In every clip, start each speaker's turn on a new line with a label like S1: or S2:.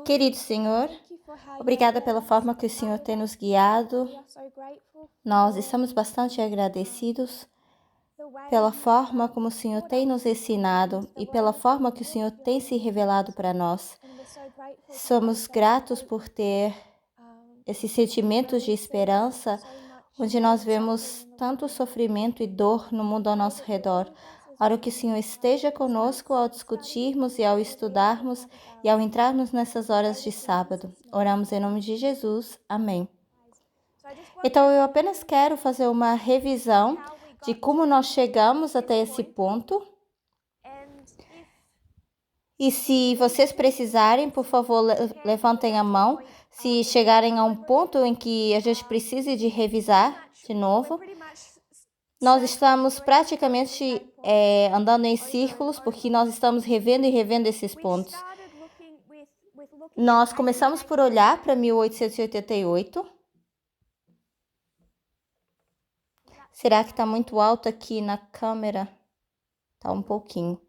S1: Querido Senhor, obrigada pela forma que o Senhor tem nos guiado. Nós estamos bastante agradecidos pela forma como o Senhor tem nos ensinado e pela forma que o Senhor tem se revelado para nós. Somos gratos por ter esses sentimentos de esperança, onde nós vemos tanto sofrimento e dor no mundo ao nosso redor. Oro que o Senhor esteja conosco ao discutirmos e ao estudarmos e ao entrarmos nessas horas de sábado. Oramos em nome de Jesus. Amém. Então, eu apenas quero fazer uma revisão de como nós chegamos até esse ponto. E se vocês precisarem, por favor, levantem a mão. Se chegarem a um ponto em que a gente precise de revisar de novo. Nós estamos praticamente andando em círculos, porque nós estamos revendo e revendo esses pontos. Nós começamos por olhar para 1888. Será que está muito alto aqui na câmera? Está um pouquinho.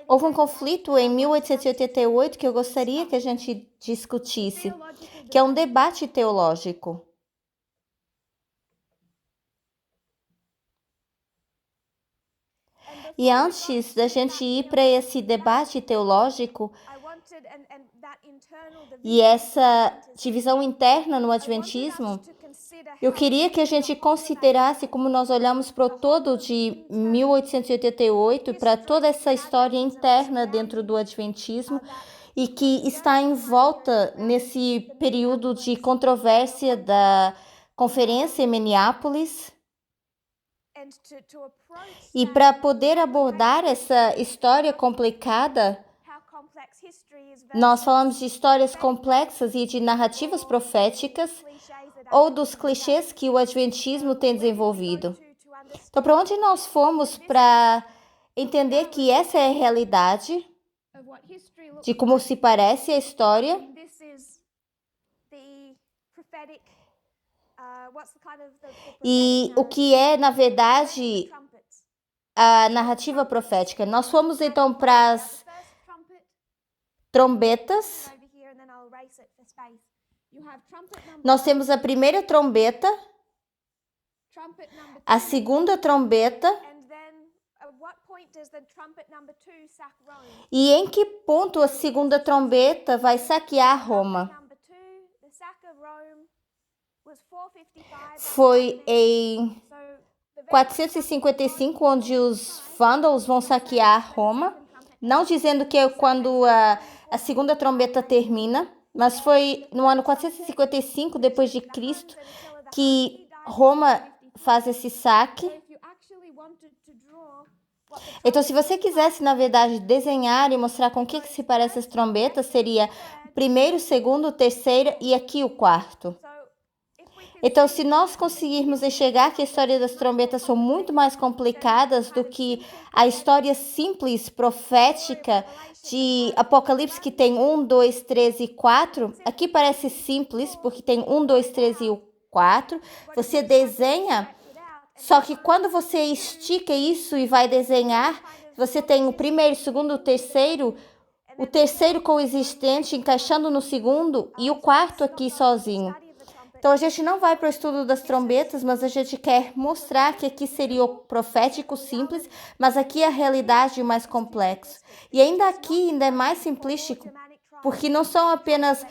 S1: Houve um conflito em 1888 que eu gostaria que a gente discutisse, que é um debate teológico. E antes da gente ir para esse debate teológico e essa divisão interna no Adventismo, eu queria que a gente considerasse como nós olhamos para o todo de 1888, para toda essa história interna dentro do Adventismo e que está em volta nesse período de controvérsia da conferência em Minneapolis. E para poder abordar essa história complicada, nós falamos de histórias complexas e de narrativas proféticas ou dos clichês que o Adventismo tem desenvolvido. Então, para onde nós fomos para entender que essa é a realidade de como se parece a história e o que é, na verdade, a narrativa profética. Nós fomos, então, para as trombetas. Nós temos a primeira trombeta, a segunda trombeta. E em que ponto a segunda trombeta vai saquear Roma? Foi em 455, onde os vândalos vão saquear Roma. Não dizendo que é quando a segunda trombeta termina, mas foi no ano 455 depois de Cristo que Roma faz esse saque. Então, se você quisesse, na verdade, desenhar e mostrar com o que se parecem as trombetas, seria o primeiro, o segundo, o terceiro e aqui o quarto. Então, se nós conseguirmos enxergar que a história das trombetas são muito mais complicadas do que a história simples, profética de Apocalipse, que tem 1, 2, 3 e 4, aqui parece simples, porque tem 1, 2, 3 e 4. Você desenha, só que quando você estica isso e vai desenhar, você tem o primeiro, o segundo, o terceiro coexistente encaixando no segundo e o quarto aqui sozinho. Então, a gente não vai para o estudo das trombetas, mas a gente quer mostrar que aqui seria o profético simples, mas aqui a realidade mais complexo. E ainda aqui ainda é mais simplístico, porque não são apenas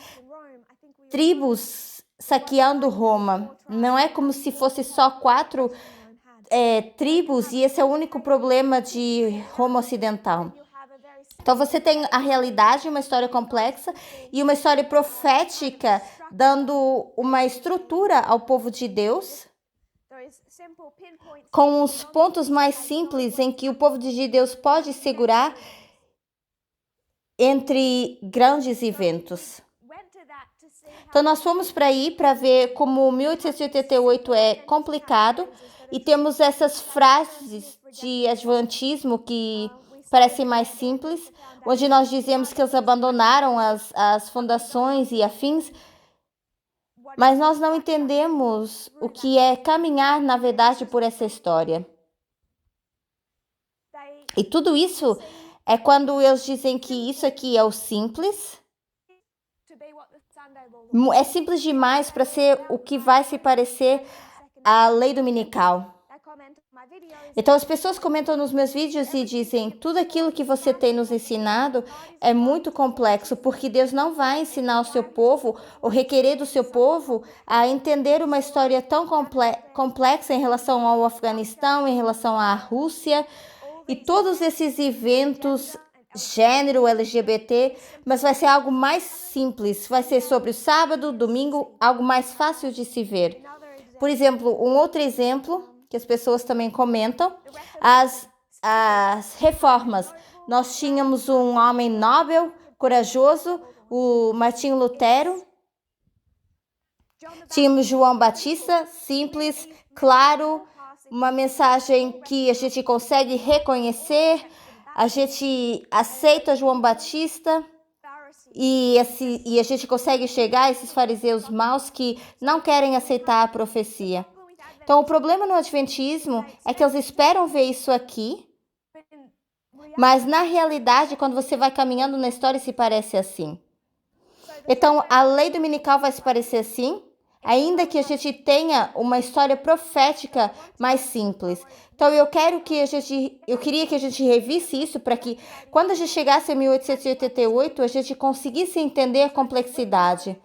S1: tribos saqueando Roma. Não é como se fosse só 4 tribos e esse é o único problema de Roma Ocidental. Então, você tem a realidade, uma história complexa e uma história profética dando uma estrutura ao povo de Deus com os pontos mais simples em que o povo de Deus pode segurar entre grandes eventos. Então, nós fomos para aí para ver como 1888 é complicado e temos essas frases de adventismo que parecem mais simples, onde nós dizemos que eles abandonaram as fundações e afins, mas nós não entendemos o que é caminhar, na verdade, por essa história. E tudo isso é quando eles dizem que isso aqui é o simples. É simples demais para ser o que vai se parecer à lei dominical. Então as pessoas comentam nos meus vídeos e dizem: tudo aquilo que você tem nos ensinado é muito complexo, porque Deus não vai ensinar o seu povo ou requerer do seu povo a entender uma história tão complexa em relação ao Afeganistão, em relação à Rússia e todos esses eventos, gênero, LGBT, mas vai ser algo mais simples, vai ser sobre o sábado, domingo, algo mais fácil de se ver. Por exemplo, um outro exemplo que as pessoas também comentam, as reformas. Nós tínhamos um homem nobel, corajoso, o Martinho Lutero. Tínhamos João Batista, simples, claro, uma mensagem que a gente consegue reconhecer, a gente aceita João Batista e a gente consegue chegar a esses fariseus maus que não querem aceitar a profecia. Então, o problema no Adventismo é que eles esperam ver isso aqui, mas na realidade, quando você vai caminhando na história, se parece assim. Então, a lei dominical vai se parecer assim, ainda que a gente tenha uma história profética mais simples. Então, eu queria que a gente revisse isso para que, quando a gente chegasse em 1888, a gente conseguisse entender a complexidade,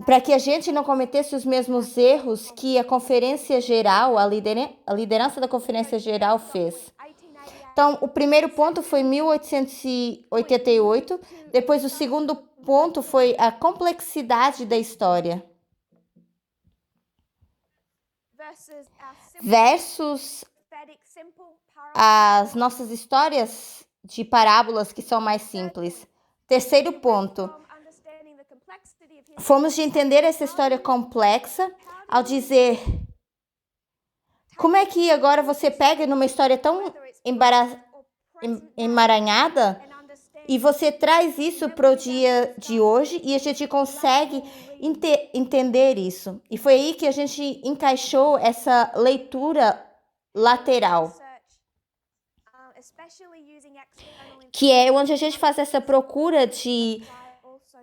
S1: para que a gente não cometesse os mesmos erros que a Conferência Geral, a liderança da Conferência Geral fez. Então, o primeiro ponto foi 1888, depois o segundo ponto foi a complexidade da história. Versus as nossas histórias de parábolas que são mais simples. Terceiro ponto. Fomos de entender essa história complexa ao dizer: como é que agora você pega numa história tão emaranhada e você traz isso para o dia de hoje e a gente consegue entender isso. E foi aí que a gente encaixou essa leitura lateral, que é onde a gente faz essa procura de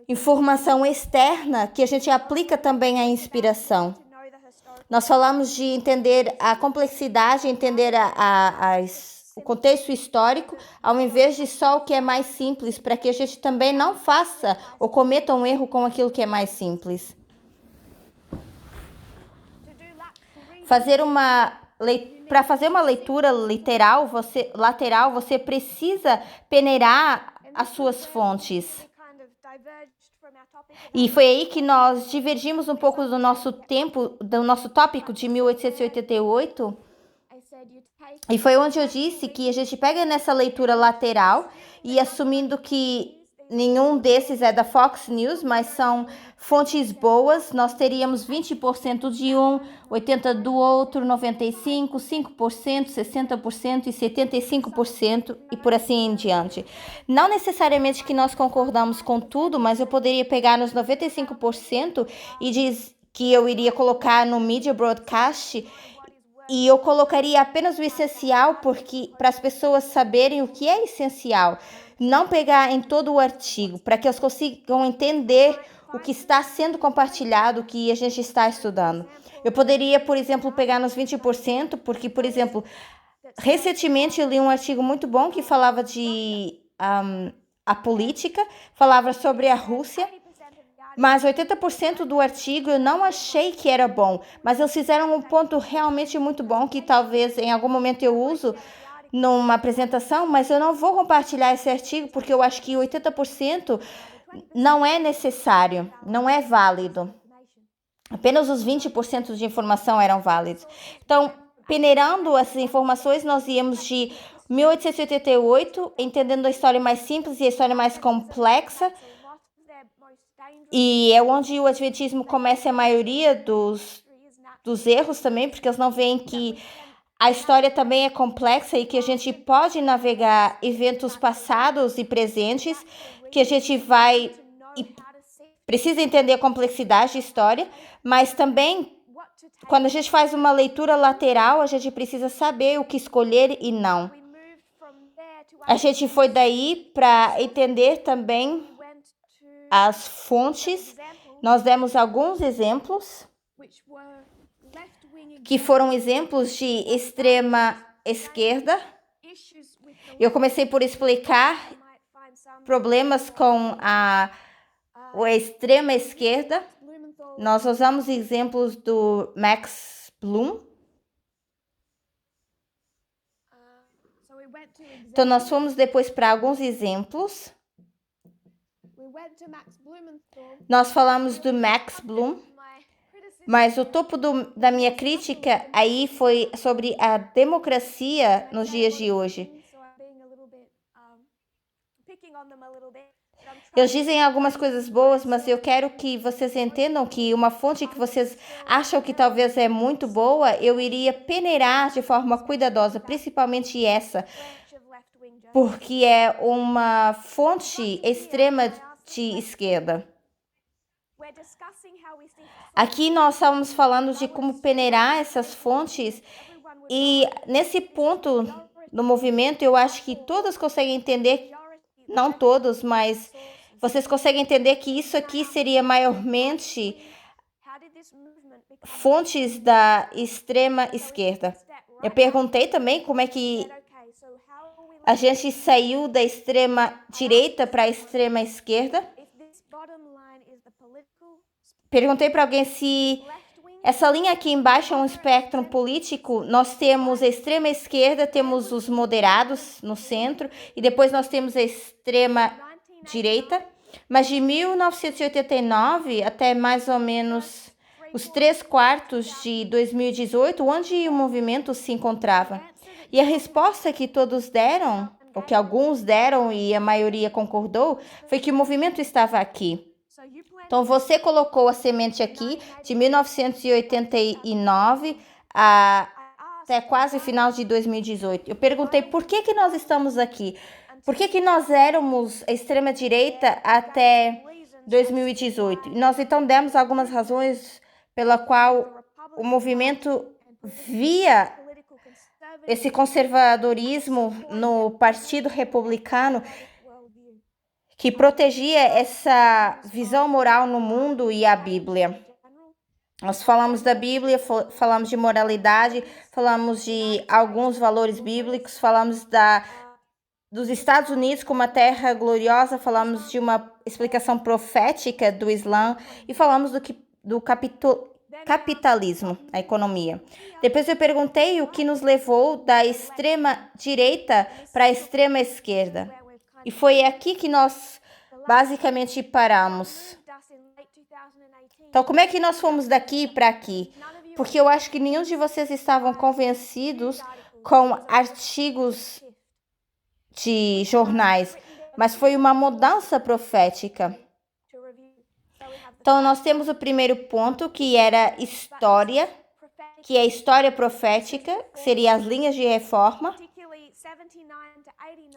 S1: informação externa que a gente aplica também à inspiração. Nós falamos de entender a complexidade, entender o contexto histórico, ao invés de só o que é mais simples, para que a gente também não faça ou cometa um erro com aquilo que é mais simples. Para fazer uma leitura lateral, você precisa peneirar as suas fontes. E foi aí que nós divergimos um pouco do nosso tópico de 1888. E foi onde eu disse que a gente pega nessa leitura lateral e assumindo que nenhum desses é da Fox News, mas são fontes boas, nós teríamos 20% de um, 80% do outro, 95%, 5%, 60% e 75% e por assim em diante. Não necessariamente que nós concordamos com tudo, mas eu poderia pegar nos 95% e dizer que eu iria colocar no Media Broadcast e eu colocaria apenas o essencial para as pessoas saberem o que é essencial. Não pegar em todo o artigo, para que elas consigam entender o que está sendo compartilhado, o que a gente está estudando. Eu poderia, por exemplo, pegar nos 20%, porque, por exemplo, recentemente eu li um artigo muito bom que falava de a política, falava sobre a Rússia, mas 80% do artigo eu não achei que era bom, mas eles fizeram um ponto realmente muito bom que talvez em algum momento eu uso numa apresentação, mas eu não vou compartilhar esse artigo porque eu acho que 80% não é necessário, não é válido. Apenas os 20% de informação eram válidos. Então, peneirando essas informações, nós íamos de 1888, entendendo a história mais simples e a história mais complexa, e é onde o adventismo começa a maioria dos erros também, porque eles não veem que a história também é complexa e que a gente pode navegar eventos passados e presentes, que a gente vai e precisa entender a complexidade da história, mas também, quando a gente faz uma leitura lateral, a gente precisa saber o que escolher e não. A gente foi daí para entender também as fontes. Nós demos alguns exemplos que foram exemplos de extrema esquerda. Eu comecei por explicar problemas com a extrema esquerda. Nós usamos exemplos do Max Bloom. Então, nós fomos depois para alguns exemplos. Nós falamos do Max Bloom, mas o topo da minha crítica aí foi sobre a democracia nos dias de hoje. Eles dizem algumas coisas boas, mas eu quero que vocês entendam que uma fonte que vocês acham que talvez é muito boa, eu iria peneirar de forma cuidadosa, principalmente essa, porque é uma fonte extrema de esquerda. Aqui nós estamos falando de como peneirar essas fontes e nesse ponto no movimento eu acho que todos conseguem entender, não todos, mas vocês conseguem entender que isso aqui seria maiormente fontes da extrema esquerda. Eu perguntei também como é que a gente saiu da extrema direita para a extrema esquerda. Perguntei para alguém se essa linha aqui embaixo é um espectro político. Nós temos a extrema esquerda, temos os moderados no centro e depois nós temos a extrema direita. Mas de 1989 até mais ou menos os 3/4 de 2018, onde o movimento se encontrava. E a resposta que todos deram, ou que alguns deram e a maioria concordou, foi que o movimento estava aqui. Então, você colocou a semente aqui de 1989 até quase o final de 2018. Eu perguntei por que nós estamos aqui? Por que nós éramos a extrema-direita até 2018? Nós então demos algumas razões pela qual o movimento via esse conservadorismo no Partido Republicano que protegia essa visão moral no mundo e a Bíblia. Nós falamos da Bíblia, falamos de moralidade, falamos de alguns valores bíblicos, falamos dos Estados Unidos como uma terra gloriosa, falamos de uma explicação profética do Islã e falamos do capitalismo, a economia. Depois eu perguntei o que nos levou da extrema direita para a extrema esquerda. E foi aqui que nós basicamente paramos. Então, como é que nós fomos daqui para aqui? Porque eu acho que nenhum de vocês estavam convencidos com artigos de jornais, mas foi uma mudança profética. Então, nós temos o primeiro ponto, que era história, que é história profética, que seria as linhas de reforma.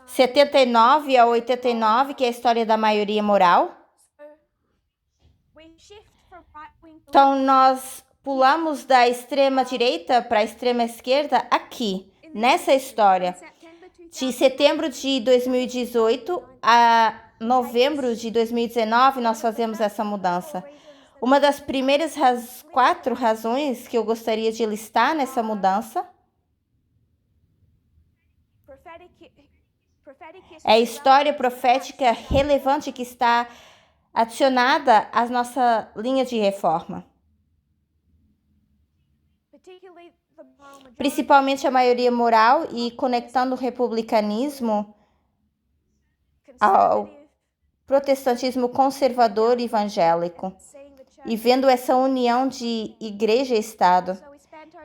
S1: 79 a 89, que é a história da maioria moral. Então, nós pulamos da extrema direita para a extrema esquerda aqui, nessa história. De setembro de 2018 a novembro de 2019, nós fazemos essa mudança. Uma das primeiras 4 razões que eu gostaria de listar nessa mudança é a história profética relevante que está adicionada à nossa linha de reforma. Principalmente a maioria moral e conectando o republicanismo ao protestantismo conservador e evangélico e vendo essa união de igreja e Estado.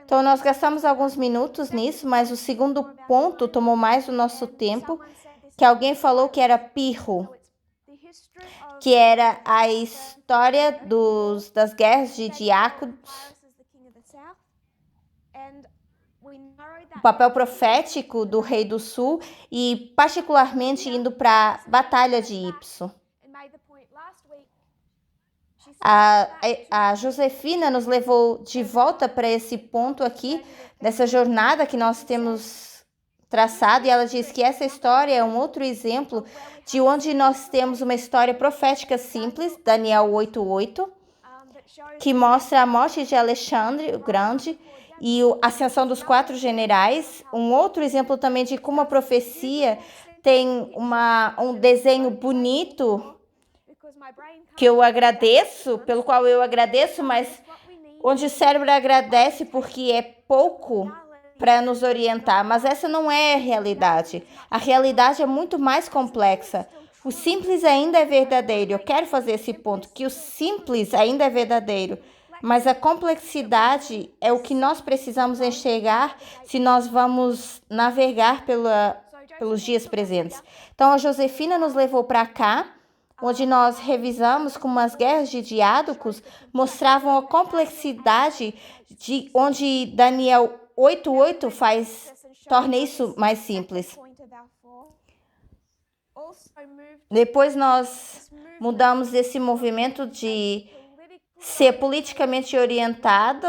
S1: Então, nós gastamos alguns minutos nisso, mas o segundo ponto tomou mais do nosso tempo, que alguém falou que era pirro, que era a história das guerras de diáconos, o papel profético do rei do sul e particularmente indo para a batalha de Ipso. A Josefina nos levou de volta para esse ponto aqui, dessa jornada que nós temos traçado, e ela diz que essa história é um outro exemplo de onde nós temos uma história profética simples, Daniel 8:8, que mostra a morte de Alexandre o Grande e a ascensão dos 4 generais. Um outro exemplo também de como a profecia tem um desenho bonito que eu agradeço, pelo qual eu agradeço, mas onde o cérebro agradece porque é pouco para nos orientar, mas essa não é a realidade. A realidade é muito mais complexa. O simples ainda é verdadeiro. Eu quero fazer esse ponto, que o simples ainda é verdadeiro, mas a complexidade é o que nós precisamos enxergar se nós vamos navegar pelos dias presentes. Então, a Josefina nos levou para cá, onde nós revisamos como as guerras de Diádocos mostravam a complexidade de onde Daniel 8:8 torna isso mais simples. Depois nós mudamos esse movimento de ser politicamente orientado,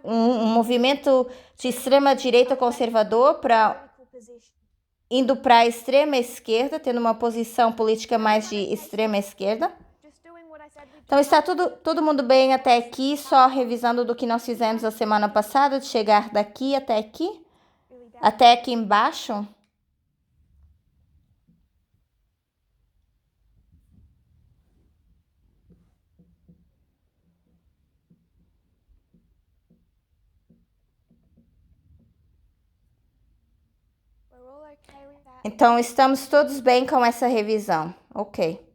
S1: um movimento de extrema direita conservador indo para a extrema esquerda, tendo uma posição política mais de extrema esquerda. Então está todo mundo bem até aqui, só revisando do que nós fizemos a semana passada, de chegar daqui até aqui embaixo. Então estamos todos bem com essa revisão, ok.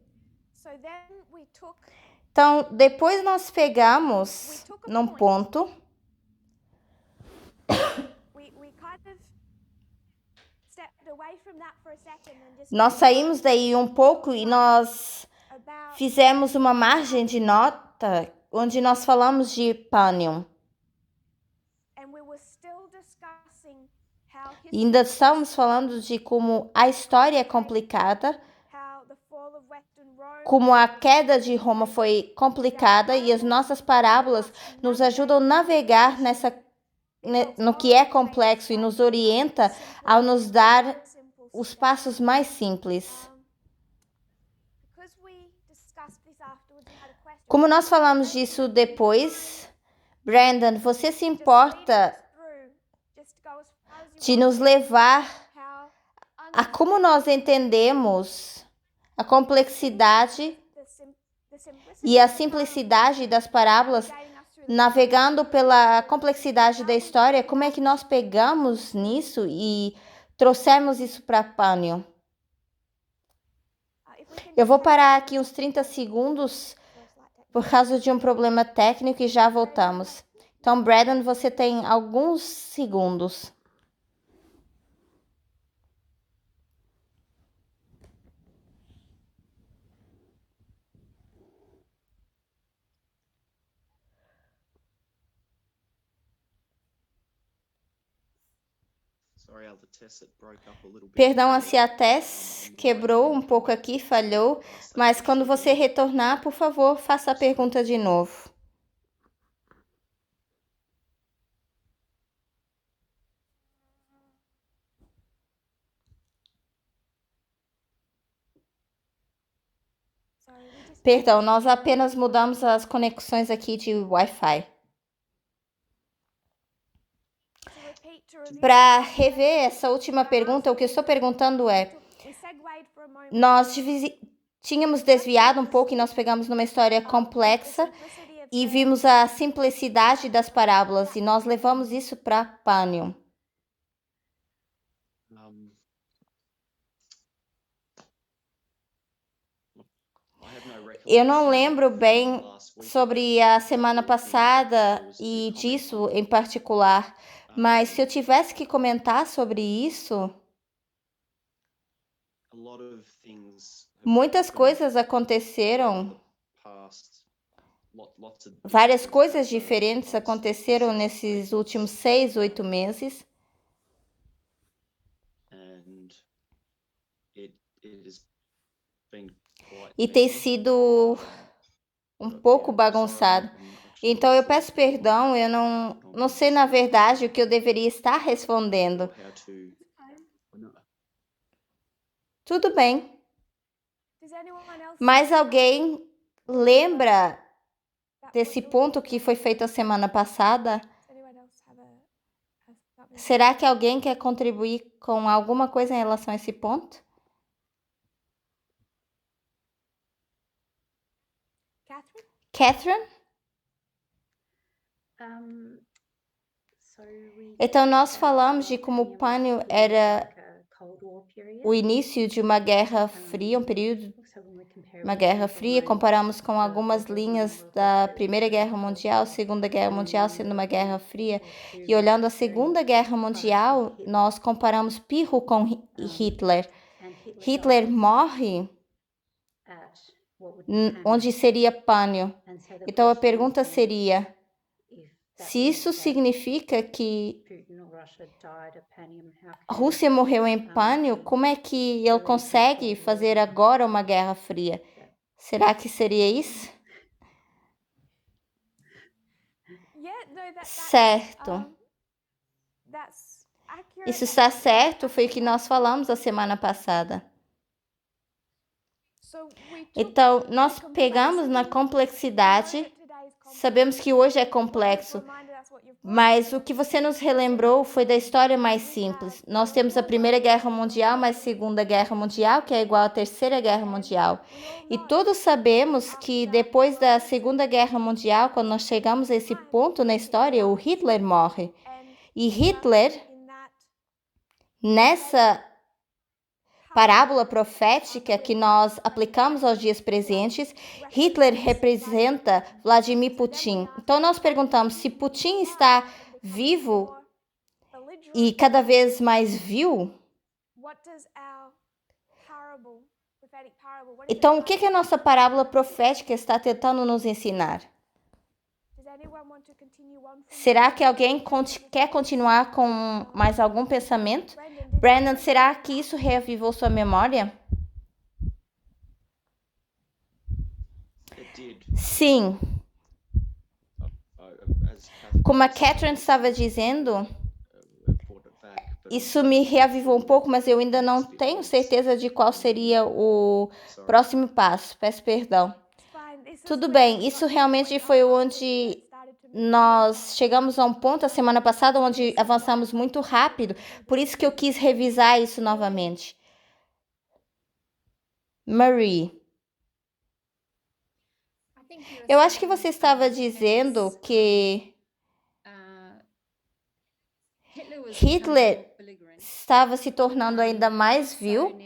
S1: Então depois nós pegamos num ponto. Nós saímos daí um pouco e nós fizemos uma margem de nota onde nós falamos de Panion. E ainda estamos falando de como a história é complicada, como a queda de Roma foi complicada, e as nossas parábolas nos ajudam a navegar no que é complexo e nos orienta ao nos dar os passos mais simples. Como nós falamos disso depois, Brandon, você se importa de nos levar a como nós entendemos a complexidade e a simplicidade das parábolas, navegando pela complexidade da história? Como é que nós pegamos nisso e trouxemos isso para Panion? Eu vou parar aqui uns 30 segundos por causa de um problema técnico e já voltamos. Então, Brandon, você tem alguns segundos. Perdão, a Ciates quebrou um pouco aqui, falhou, mas quando você retornar, por favor, faça a pergunta de novo. Perdão, nós apenas mudamos as conexões aqui de Wi-Fi. Para rever essa última pergunta, o que eu estou perguntando é: nós tínhamos desviado um pouco e nós pegamos numa história complexa e vimos a simplicidade das parábolas e nós levamos isso para Panion. Eu não lembro bem sobre a semana passada e disso em particular, mas se eu tivesse que comentar sobre isso, muitas coisas aconteceram, várias coisas diferentes aconteceram nesses últimos 6, 8 meses. E tem sido um pouco bagunçado. Então eu peço perdão, eu não sei na verdade o que eu deveria estar respondendo. Tudo bem. Mas alguém lembra desse ponto que foi feito a semana passada? Será que alguém quer contribuir com alguma coisa em relação a esse ponto? Catherine? Então nós falamos de como o pânico era o início de uma guerra fria, um período, uma guerra fria. Comparamos com algumas linhas da Primeira Guerra Mundial, Segunda Guerra Mundial sendo uma guerra fria. E olhando a Segunda Guerra Mundial, nós comparamos Pirro com Hitler. Hitler morre onde seria pânio. Então a pergunta seria, se isso significa que a Rússia morreu em pânio, como é que ele consegue fazer agora uma guerra fria? Será que seria isso? Certo. Isso está certo, foi o que nós falamos a semana passada. Então, nós pegamos na complexidade, sabemos que hoje é complexo, mas o que você nos relembrou foi da história mais simples. Nós temos a Primeira Guerra Mundial, mais Segunda Guerra Mundial, que é igual à Terceira Guerra Mundial. E todos sabemos que depois da Segunda Guerra Mundial, quando nós chegamos a esse ponto na história, o Hitler morre. E Hitler, nessa parábola profética que nós aplicamos aos dias presentes, Hitler representa Vladimir Putin. Então nós perguntamos se Putin está vivo e cada vez mais vil. Então o que a nossa parábola profética está tentando nos ensinar? Será que alguém quer continuar com mais algum pensamento? Brandon, será que isso reavivou sua memória? Sim. Como a Catherine estava dizendo, isso me reavivou um pouco, mas eu ainda não tenho certeza de qual seria o próximo passo. Peço perdão. Tudo bem, isso realmente foi onde nós chegamos a um ponto a semana passada onde avançamos muito rápido, por isso que eu quis revisar isso novamente. Marie, eu acho que você estava dizendo que Hitler estava se tornando ainda mais vil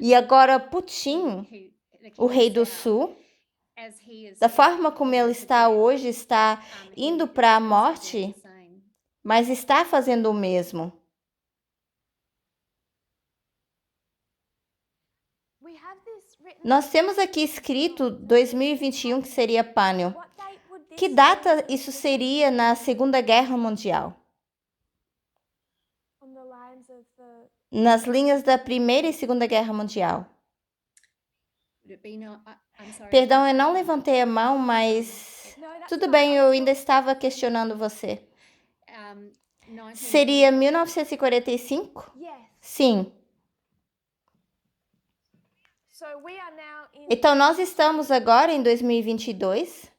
S1: e agora Putin, o rei do sul, da forma como ele está hoje, está indo para a morte, mas está fazendo o mesmo. Nós temos aqui escrito 2021 que seria pânio. Que data isso seria na Segunda Guerra Mundial? Nas linhas da Primeira e Segunda Guerra Mundial. Perdão, eu não levantei a mão, mas tudo bem, eu ainda estava questionando você. Seria 1945? Sim. Então, nós estamos agora em 2022.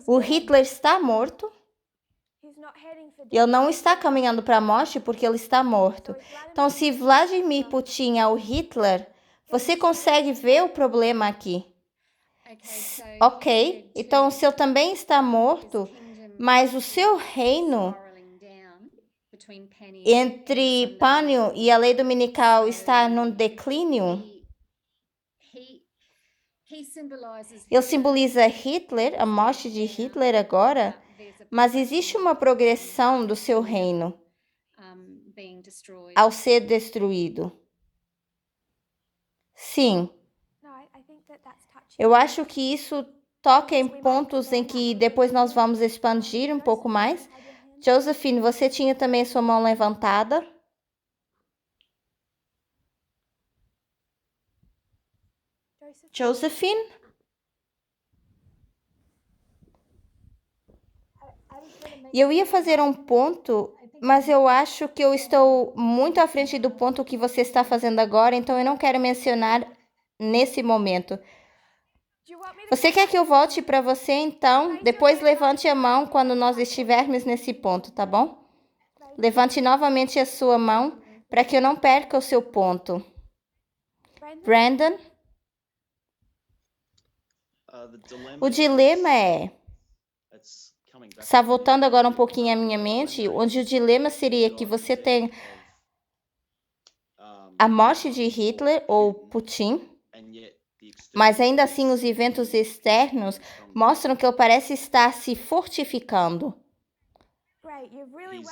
S1: O Hitler está morto. Ele não está caminhando para a morte porque ele está morto. Então, se Vladimir Putin é o Hitler, você consegue ver o problema aqui. Ok, então o seu também está morto, mas o seu reino entre Pânio e a lei dominical está num declínio. Ele simboliza Hitler, a morte de Hitler agora, mas existe uma progressão do seu reino ao ser destruído. Sim. Eu acho que isso toca em pontos em que depois nós vamos expandir um pouco mais. Josephine, você tinha também sua mão levantada? Josephine? E eu ia fazer um ponto, mas eu acho que eu estou muito à frente do ponto que você está fazendo agora, então eu não quero mencionar nesse momento. Você quer que eu volte para você, então? Depois levante a mão quando nós estivermos nesse ponto, tá bom? Levante novamente a sua mão para que eu não perca o seu ponto. Brandon? O dilema está voltando agora um pouquinho à minha mente, onde o dilema seria que você tem a morte de Hitler ou Putin, mas ainda assim os eventos externos mostram que ele parece estar se fortificando.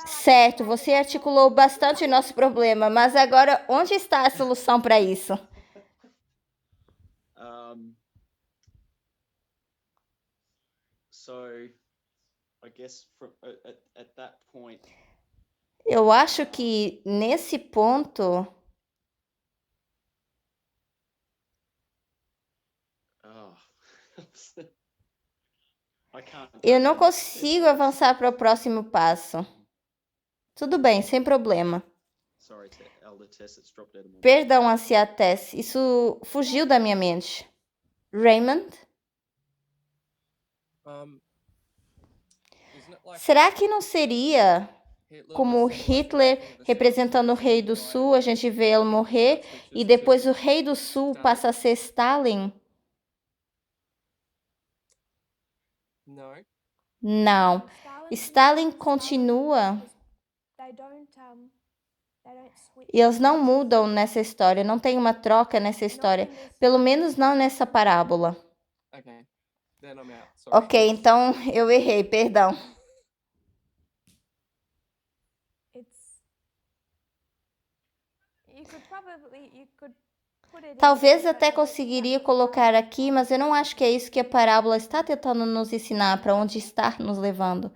S1: Certo, você articulou bastante o nosso problema, mas agora onde está a solução para isso? Eu acho que nesse ponto eu não consigo avançar para o próximo passo. Tudo bem, sem problema. Perdão, Ancia Tess, isso fugiu da minha mente. Raymond? Será que não seria como Hitler representando o rei do sul, a gente vê ele morrer, e depois o rei do sul passa a ser Stalin? Não. Stalin continua. E eles não mudam nessa história, não tem uma troca nessa história. Pelo menos não nessa parábola. Ok, então eu errei, perdão. Talvez até conseguiria colocar aqui, mas eu não acho que é isso que a parábola está tentando nos ensinar, para onde está nos levando.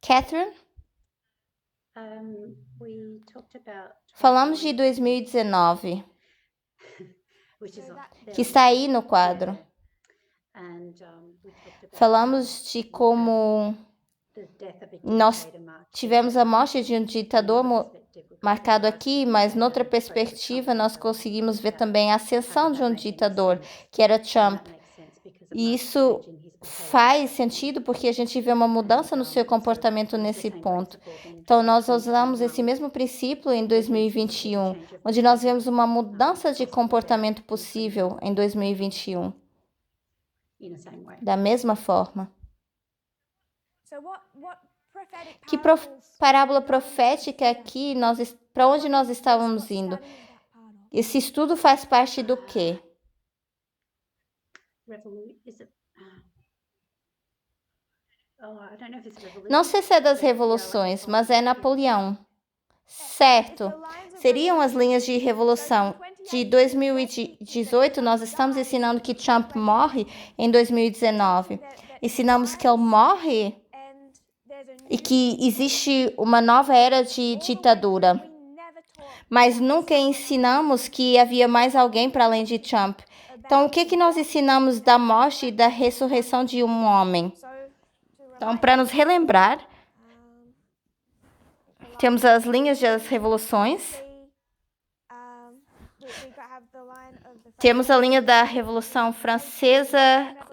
S1: Catherine? Falamos de 2019, que está aí no quadro. Falamos de como nós tivemos a morte de um ditador marcado aqui, mas noutra perspectiva nós conseguimos ver também a ascensão de um ditador, que era Trump. E isso faz sentido porque a gente vê uma mudança no seu comportamento nesse ponto. Então, nós usamos esse mesmo princípio em 2021, onde nós vemos uma mudança de comportamento possível em 2021. Da mesma forma. Que parábola profética aqui, para onde nós estávamos indo? Esse estudo faz parte do quê? Não sei se é das revoluções, mas é Napoleão. Certo. Seriam as linhas de revolução. De 2018, nós estamos ensinando que Trump morre em 2019. Ensinamos que ele morre e que existe uma nova era de ditadura. Mas nunca ensinamos que havia mais alguém para além de Trump. Então, o que nós ensinamos da morte e da ressurreição de um homem? Então, para nos relembrar, temos as linhas das revoluções. Temos a linha da Revolução Francesa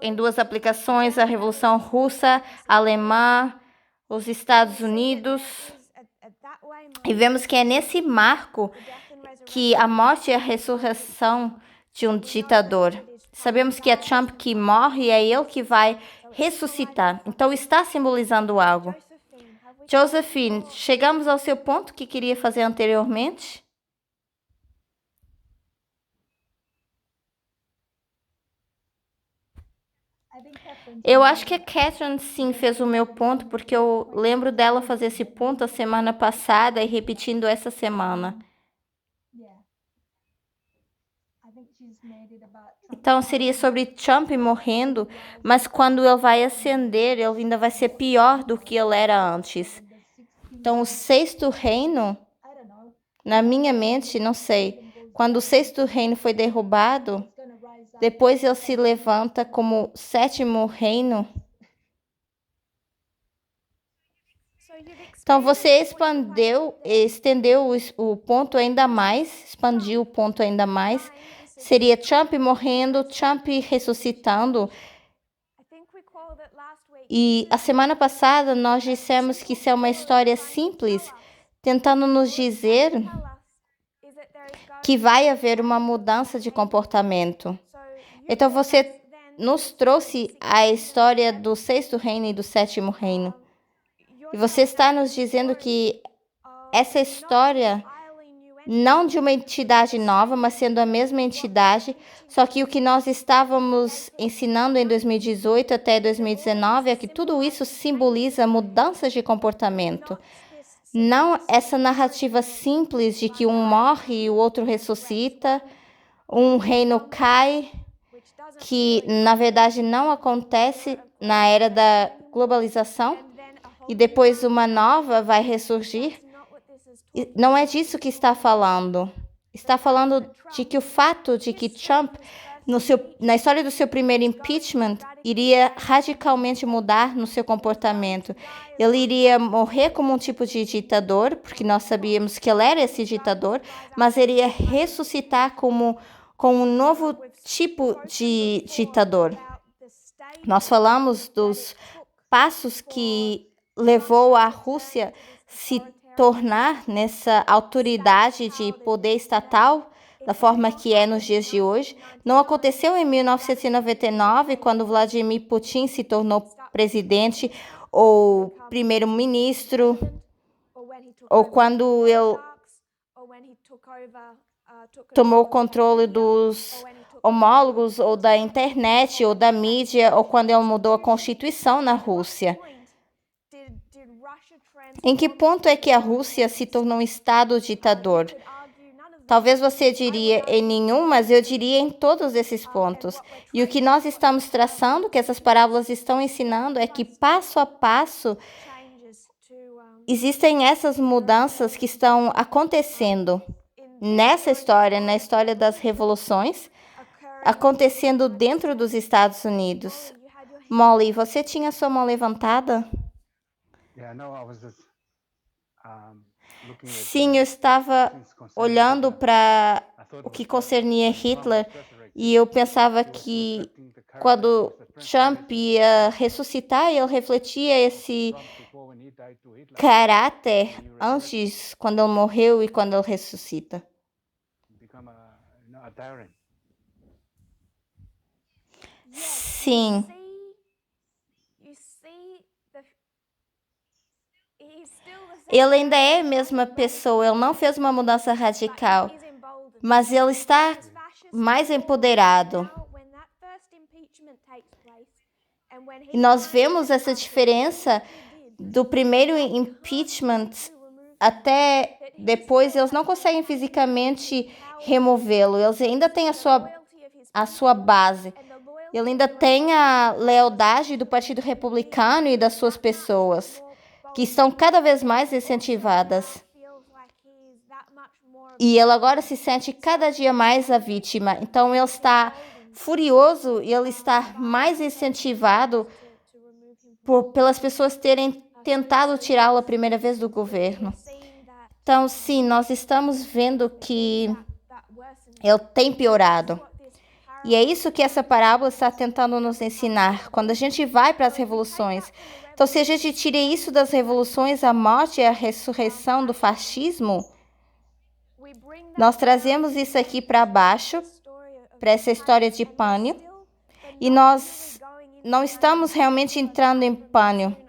S1: em duas aplicações, a Revolução Russa, a Alemã, os Estados Unidos. E vemos que é nesse marco que a morte e a ressurreição de um ditador. Sabemos que é Trump que morre e é ele que vai ressuscitar. Então está simbolizando algo. Josephine, chegamos ao seu ponto que queria fazer anteriormente? Eu acho que a Catherine sim fez o meu ponto, porque eu lembro dela fazer esse ponto a semana passada e repetindo essa semana. Então seria sobre Trump morrendo, mas quando ele vai ascender, ele ainda vai ser pior do que ele era antes. Então o sexto reino, na minha mente, não sei, quando o sexto reino foi derrubado, depois ele se levanta como sétimo reino. Então você estendeu o ponto ainda mais, expandiu o ponto ainda mais. Seria Trump morrendo, Trump ressuscitando. E a semana passada nós dissemos que isso é uma história simples, tentando nos dizer que vai haver uma mudança de comportamento. Então você nos trouxe a história do sexto reino e do sétimo reino. E você está nos dizendo que essa história, não de uma entidade nova, mas sendo a mesma entidade, só que o que nós estávamos ensinando em 2018 até 2019 é que tudo isso simboliza mudanças de comportamento. Não essa narrativa simples de que um morre e o outro ressuscita, um reino cai, que na verdade não acontece na era da globalização, e depois uma nova vai ressurgir. Não é disso que está falando. Está falando de que o fato de que Trump, na história do seu primeiro impeachment, iria radicalmente mudar no seu comportamento. Ele iria morrer como um tipo de ditador, porque nós sabíamos que ele era esse ditador, mas ele iria ressuscitar como um novo tipo de ditador. Nós falamos dos passos que levou a Rússia se tornar nessa autoridade de poder estatal da forma que é nos dias de hoje. Não aconteceu em 1999, quando Vladimir Putin se tornou presidente ou primeiro-ministro, ou quando ele tomou o controle dos homólogos, ou da internet, ou da mídia, ou quando ele mudou a Constituição na Rússia. Em que ponto é que a Rússia se tornou um Estado ditador? Talvez você diria em nenhum, mas eu diria em todos esses pontos. E o que nós estamos traçando, que essas parábolas estão ensinando, é que passo a passo existem essas mudanças que estão acontecendo nessa história, na história das revoluções, acontecendo dentro dos Estados Unidos. Molly, você tinha sua mão levantada? Sim, eu estava olhando para o que concernia Hitler e eu pensava que quando Trump ia ressuscitar, ele refletia esse caráter antes, quando ele morreu e quando ele ressuscita. Sim. Ele ainda é a mesma pessoa, ele não fez uma mudança radical, mas ele está mais empoderado. E nós vemos essa diferença do primeiro impeachment até depois, eles não conseguem fisicamente removê-lo, eles ainda têm a sua base. Ele ainda tem a lealdade do Partido Republicano e das suas pessoas, que estão cada vez mais incentivadas. E ele agora se sente cada dia mais a vítima. Então ele está furioso e ele está mais incentivado pelas pessoas terem tentado tirá-lo a primeira vez do governo. Então, sim, nós estamos vendo que ele tem piorado. E é isso que essa parábola está tentando nos ensinar. Quando a gente vai para as revoluções, então se a gente tira isso das revoluções, a morte e a ressurreição do fascismo, nós trazemos isso aqui para baixo, para essa história de pânico, e nós não estamos realmente entrando em pânico,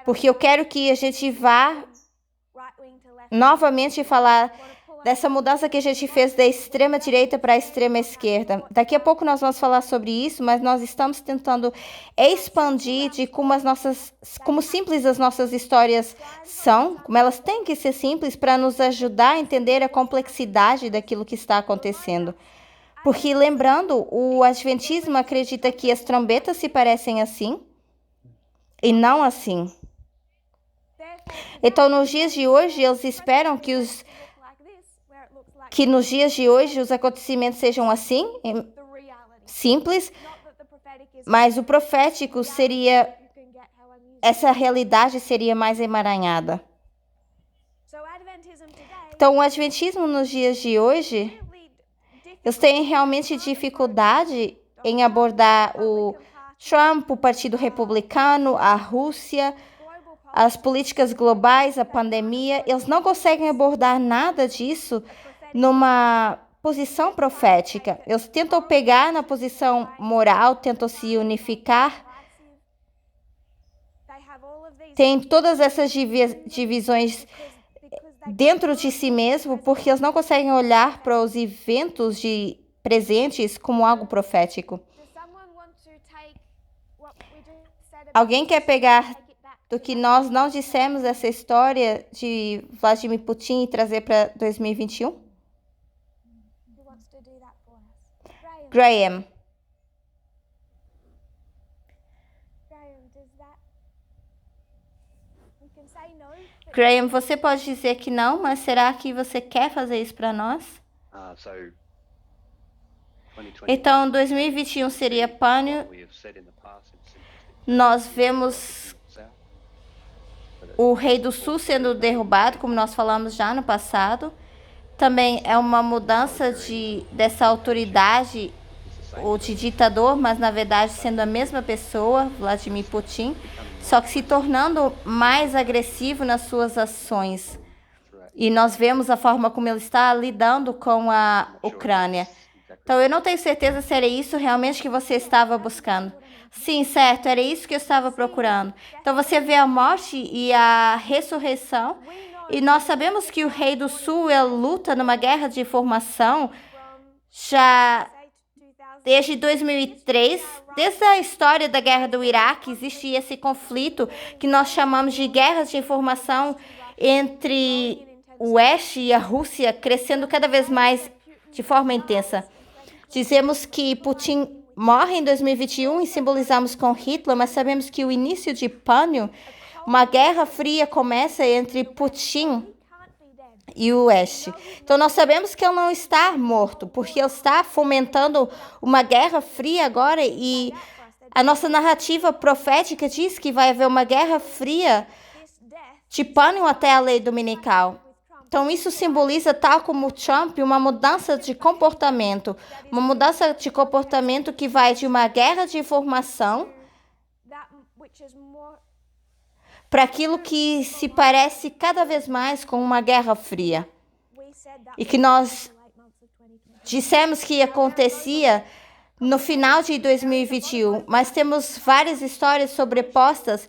S1: porque eu quero que a gente vá novamente falar dessa mudança que a gente fez da extrema direita para a extrema esquerda. Daqui a pouco nós vamos falar sobre isso, mas nós estamos tentando expandir de como simples as nossas histórias são, como elas têm que ser simples para nos ajudar a entender a complexidade daquilo que está acontecendo. Porque, lembrando, o adventismo acredita que as trombetas se parecem assim e não assim. Então, nos dias de hoje, eles esperam que nos dias de hoje os acontecimentos sejam assim, simples, mas o profético seria essa realidade seria mais emaranhada. Então, o Adventismo nos dias de hoje, eles têm realmente dificuldade em abordar o Trump, o Partido Republicano, a Rússia, as políticas globais, a pandemia. Eles não conseguem abordar nada disso numa posição profética. Eles tentam pegar na posição moral, tentam se unificar. Tem todas essas divisões dentro de si mesmo, porque eles não conseguem olhar para os eventos presentes como algo profético. Alguém quer pegar do que nós não dissemos essa história de Vladimir Putin e trazer para 2021? Graham. Graham, você pode dizer que não, mas será que você quer fazer isso para nós? Então, 2021 seria pânico. Nós vemos o rei do sul sendo derrubado, como nós falamos já no passado. Também é uma mudança dessa autoridade ou de ditador, mas na verdade sendo a mesma pessoa, Vladimir Putin, só que se tornando mais agressivo nas suas ações. E nós vemos a forma como ele está lidando com a Ucrânia. Então, eu não tenho certeza se era isso realmente que você estava buscando. Sim, certo, era isso que eu estava procurando. Então, você vê a morte e a ressurreição, e nós sabemos que o rei do sul, ele luta numa guerra de informação já desde 2003, desde a história da guerra do Iraque, existe esse conflito que nós chamamos de guerras de informação entre o Oeste e a Rússia, crescendo cada vez mais de forma intensa. Dizemos que Putin morre em 2021 e simbolizamos com Hitler, mas sabemos que o início de pânico, uma guerra fria começa entre Putin e o Oeste. Então, nós sabemos que ele não está morto, porque ele está fomentando uma guerra fria agora, e a nossa narrativa profética diz que vai haver uma guerra fria de pânico até a lei dominical. Então, isso simboliza, tal como Trump, uma mudança de comportamento. Uma mudança de comportamento que vai de uma guerra de informação para aquilo que se parece cada vez mais com uma guerra fria. E que nós dissemos que acontecia no final de 2021. Mas temos várias histórias sobrepostas,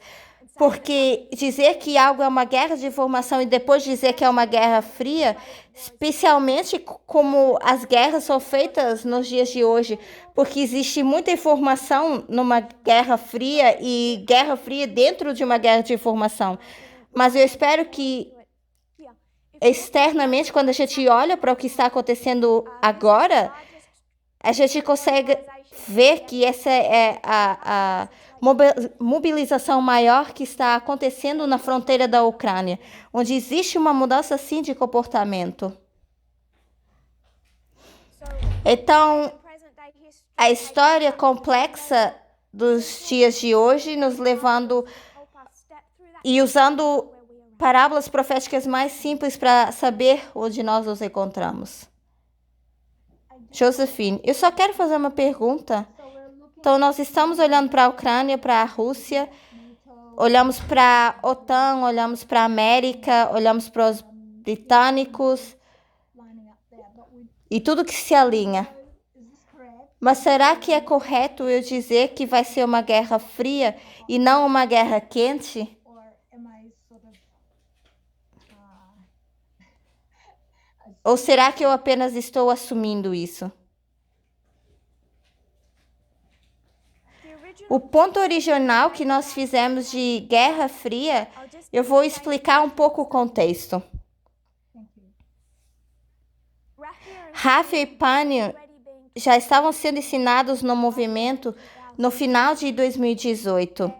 S1: porque dizer que algo é uma guerra de informação e depois dizer que é uma guerra fria, especialmente como as guerras são feitas nos dias de hoje, porque existe muita informação numa guerra fria e guerra fria dentro de uma guerra de informação. Mas eu espero que externamente, quando a gente olha para o que está acontecendo agora, a gente consegue ver que essa é a mobilização maior que está acontecendo na fronteira da Ucrânia, onde existe uma mudança sim de comportamento. Então, a história complexa dos dias de hoje nos levando e usando parábolas proféticas mais simples para saber onde nós nos encontramos. Josephine, eu só quero fazer uma pergunta. Então, nós estamos olhando para a Ucrânia, para a Rússia, olhamos para a OTAN, olhamos para a América, olhamos para os britânicos e tudo que se alinha. Mas será que é correto eu dizer que vai ser uma guerra fria e não uma guerra quente? Ou será que eu apenas estou assumindo isso? O ponto original que nós fizemos de Guerra Fria, eu vou explicar um pouco o contexto. Rafa e Pânio já estavam sendo ensinados no movimento no final de 2018.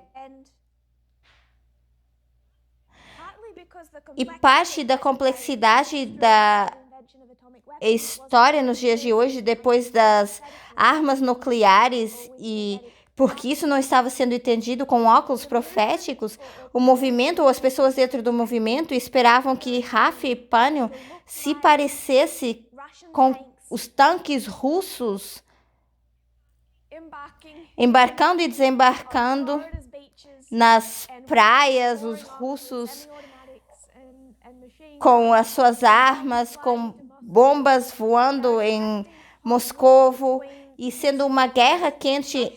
S1: E parte da complexidade da história nos dias de hoje, depois das armas nucleares e porque isso não estava sendo entendido com óculos proféticos, o movimento ou as pessoas dentro do movimento esperavam que Raf e Pânio se parecesse com os tanques russos embarcando e desembarcando nas praias, os russos com as suas armas, com bombas voando em Moscovo e sendo uma guerra quente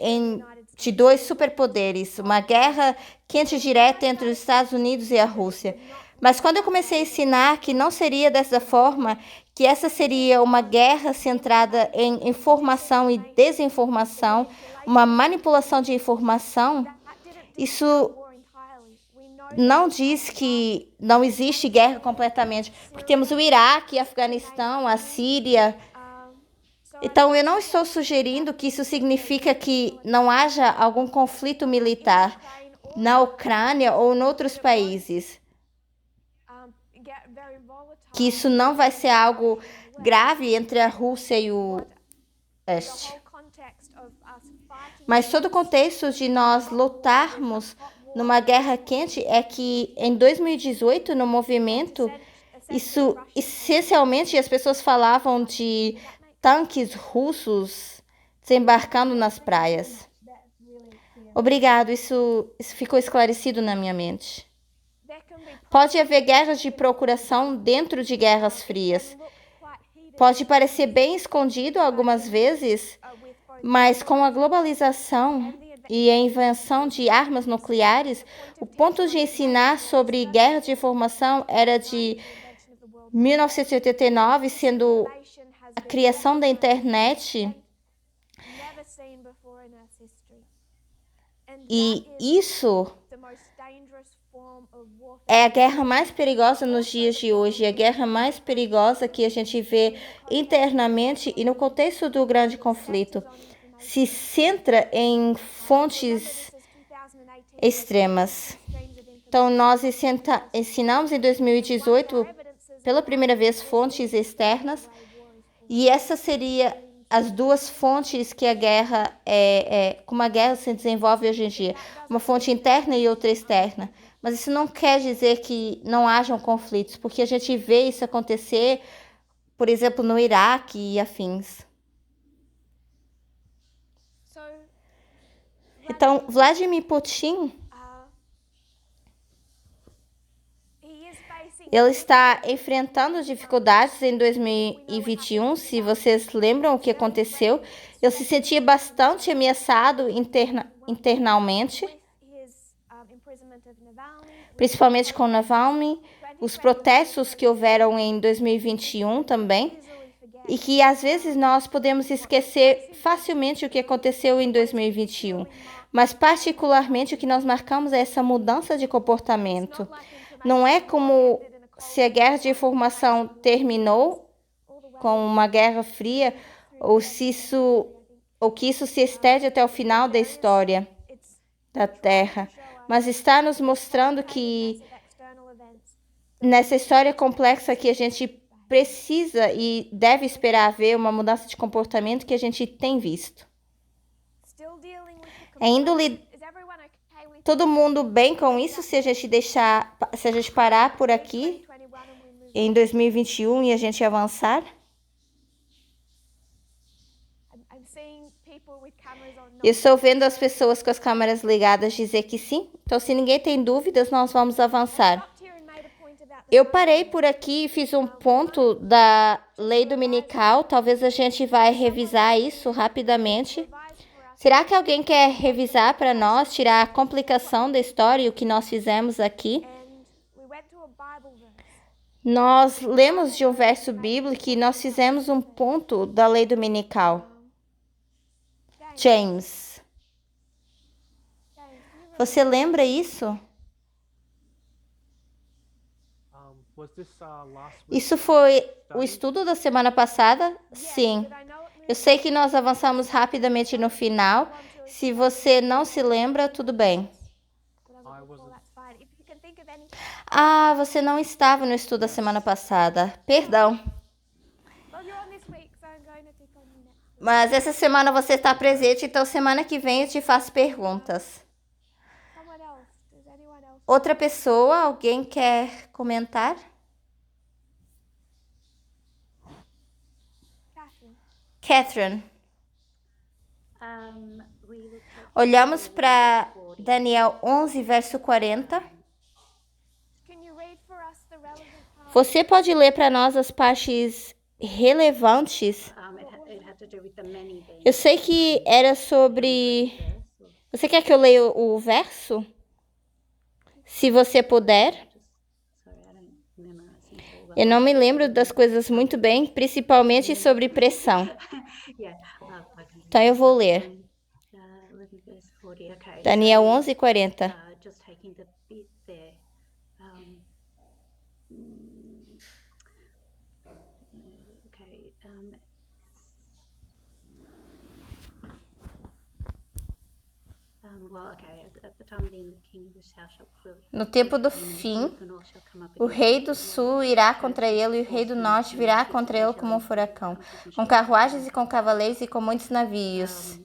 S1: de dois superpoderes, uma guerra quente direta entre os Estados Unidos e a Rússia. Mas quando eu comecei a ensinar que não seria dessa forma, que essa seria uma guerra centrada em informação e desinformação, uma manipulação de informação, isso não diz que não existe guerra completamente, porque temos o Iraque, Afeganistão, a Síria. Então, eu não estou sugerindo que isso significa que não haja algum conflito militar na Ucrânia ou em outros países. Que isso não vai ser algo grave entre a Rússia e o Este. Mas todo o contexto de nós lutarmos numa guerra quente é que em 2018, no movimento, isso essencialmente as pessoas falavam de tanques russos desembarcando nas praias. Obrigado, isso ficou esclarecido na minha mente. Pode haver guerras de procuração dentro de guerras frias. Pode parecer bem escondido algumas vezes, mas com a globalização e a invenção de armas nucleares, o ponto de ensinar sobre guerra de informação era de 1989, sendo a criação da internet. E isso é a guerra mais perigosa nos dias de hoje, a guerra mais perigosa que a gente vê internamente e no contexto do grande conflito. Se centra em fontes extremas. Então, nós ensinamos em 2018, pela primeira vez, fontes externas, e essa seria as duas fontes que a guerra como a guerra se desenvolve hoje em dia, uma fonte interna e outra externa. Mas isso não quer dizer que não hajam conflitos, porque a gente vê isso acontecer, por exemplo, no Iraque e afins. Então, Vladimir Putin, ele está enfrentando dificuldades em 2021. Se vocês lembram o que aconteceu, ele se sentia bastante ameaçado internamente, principalmente com Navalny, os protestos que houveram em 2021 também, e que às vezes nós podemos esquecer facilmente o que aconteceu em 2021, mas particularmente o que nós marcamos é essa mudança de comportamento. Não é como se a guerra de informação terminou com uma guerra fria, ou que isso se estende até o final da história da Terra, mas está nos mostrando que nessa história complexa que a gente precisa e deve esperar ver uma mudança de comportamento que a gente tem visto. Todo mundo bem com isso se a gente parar por aqui em 2021 e a gente avançar? Eu estou vendo as pessoas com as câmeras ligadas dizer que sim. Então, se ninguém tem dúvidas, nós vamos avançar. Eu parei por aqui e fiz um ponto da lei dominical. Talvez a gente vai revisar isso rapidamente. Será que alguém quer revisar para nós, tirar a complicação da história e o que nós fizemos aqui? Nós lemos de um verso bíblico e nós fizemos um ponto da lei dominical. James, você lembra isso? Isso foi o estudo da semana passada? Sim. Eu sei que nós avançamos rapidamente no final. Se você não se lembra, tudo bem. Ah, você não estava no estudo da semana passada. Perdão. Mas essa semana você está presente, então semana que vem eu te faço perguntas. Outra pessoa, alguém quer comentar? Catherine. Olhamos para Daniel 11, verso 40. Você pode ler para nós as partes relevantes? Eu sei que era sobre... Você quer que eu leia o verso? Se você puder. Eu não me lembro das coisas muito bem, principalmente sobre pressão. Então eu vou ler. Daniel 11, 40. No tempo do fim, o rei do sul irá contra ele, e o rei do norte virá contra ele como um furacão, com carruagens e com cavaleiros e com muitos navios.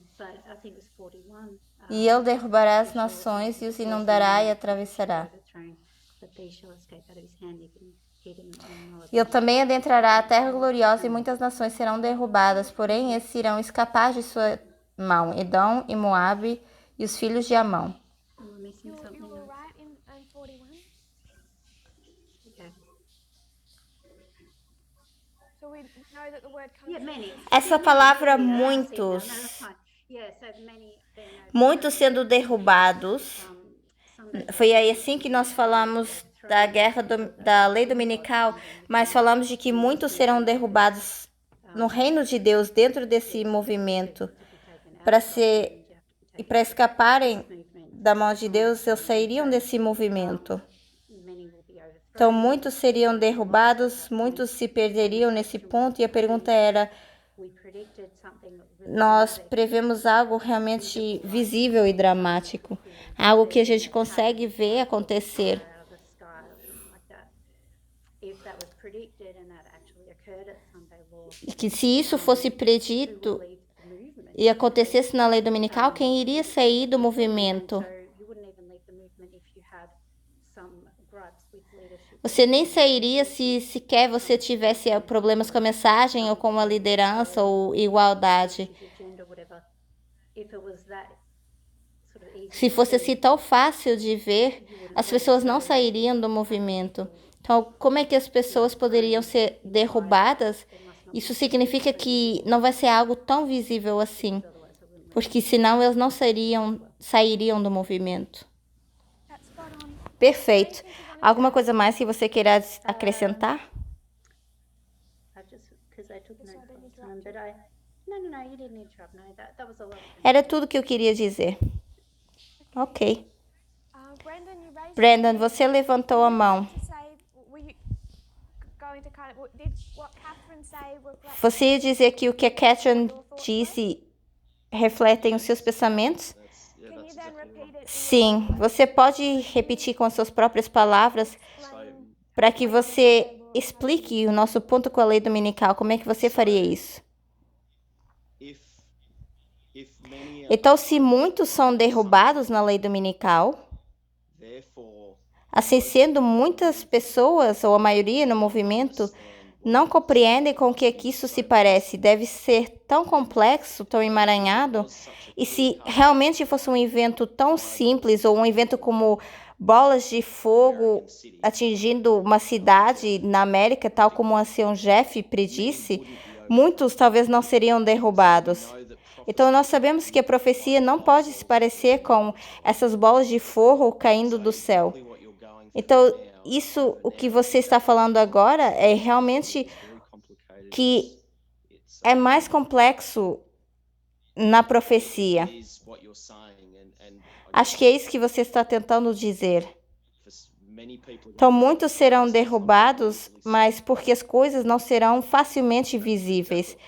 S1: E ele derrubará as nações e os inundará e atravessará. Ele também adentrará a terra gloriosa e muitas nações serão derrubadas, porém esses irão escapar de sua mão, Edom e Moabe e os filhos de Amão. Essa palavra muitos sendo derrubados, foi aí assim que nós falamos da guerra da lei dominical, mas falamos de que muitos serão derrubados no reino de Deus, dentro desse movimento, para escaparem da mão de Deus, eles sairiam desse movimento. Então, muitos seriam derrubados, muitos se perderiam nesse ponto, e a pergunta era, nós prevemos algo realmente visível e dramático, algo que a gente consegue ver acontecer. E que se isso fosse predito e acontecesse na lei dominical, quem iria sair do movimento? Você nem sairia se sequer você tivesse problemas com a mensagem ou com a liderança ou igualdade. Se fosse assim tão fácil de ver, as pessoas não sairiam do movimento. Então, como é que as pessoas poderiam ser derrubadas? Isso significa que não vai ser algo tão visível assim, porque senão eles não sairiam do movimento. Perfeito. Alguma coisa mais que você queira acrescentar? Era tudo que eu queria dizer. Ok. Brandon, você levantou a mão. Você ia dizer que o que a Catherine disse refletem os seus pensamentos? Sim, você pode repetir com as suas próprias palavras para que você explique o nosso ponto com a lei dominical. Como é que você faria isso? Então, se muitos são derrubados na lei dominical, assim sendo, muitas pessoas, ou a maioria no movimento, não compreendem com o que isso se parece. Deve ser tão complexo, tão emaranhado. E se realmente fosse um evento tão simples, ou um evento como bolas de fogo atingindo uma cidade na América, tal como o ancião Jeff predisse, muitos talvez não seriam derrubados. Então, nós sabemos que a profecia não pode se parecer com essas bolas de fogo caindo do céu. Então, o que você está falando agora é realmente que é mais complexo na profecia. Acho que é isso que você está tentando dizer. Então, muitos serão derrubados, mas porque as coisas não serão facilmente visíveis.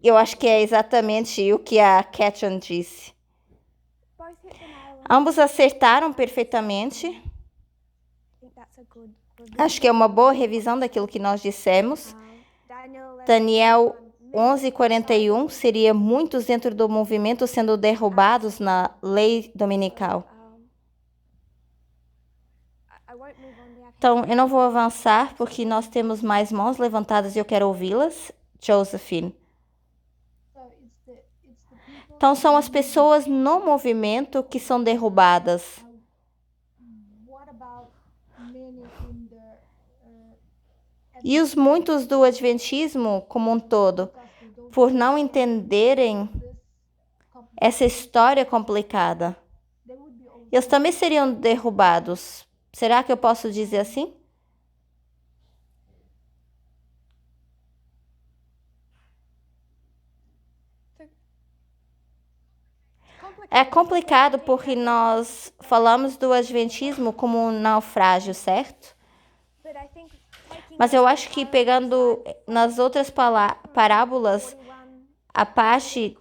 S1: Eu acho que é exatamente o que a Catherine disse. Ambos acertaram perfeitamente. Acho que é uma boa revisão daquilo que nós dissemos. Daniel 11:41 seria muitos dentro do movimento sendo derrubados na lei dominical. Então, eu não vou avançar porque nós temos mais mãos levantadas e eu quero ouvi-las. Josephine. Então, são as pessoas no movimento que são derrubadas. E os muitos do Adventismo como um todo, por não entenderem essa história complicada, eles também seriam derrubados. Será que eu posso dizer assim? É complicado porque nós falamos do Adventismo como um naufrágio, certo? Mas eu acho que pegando nas outras parábolas, a parte,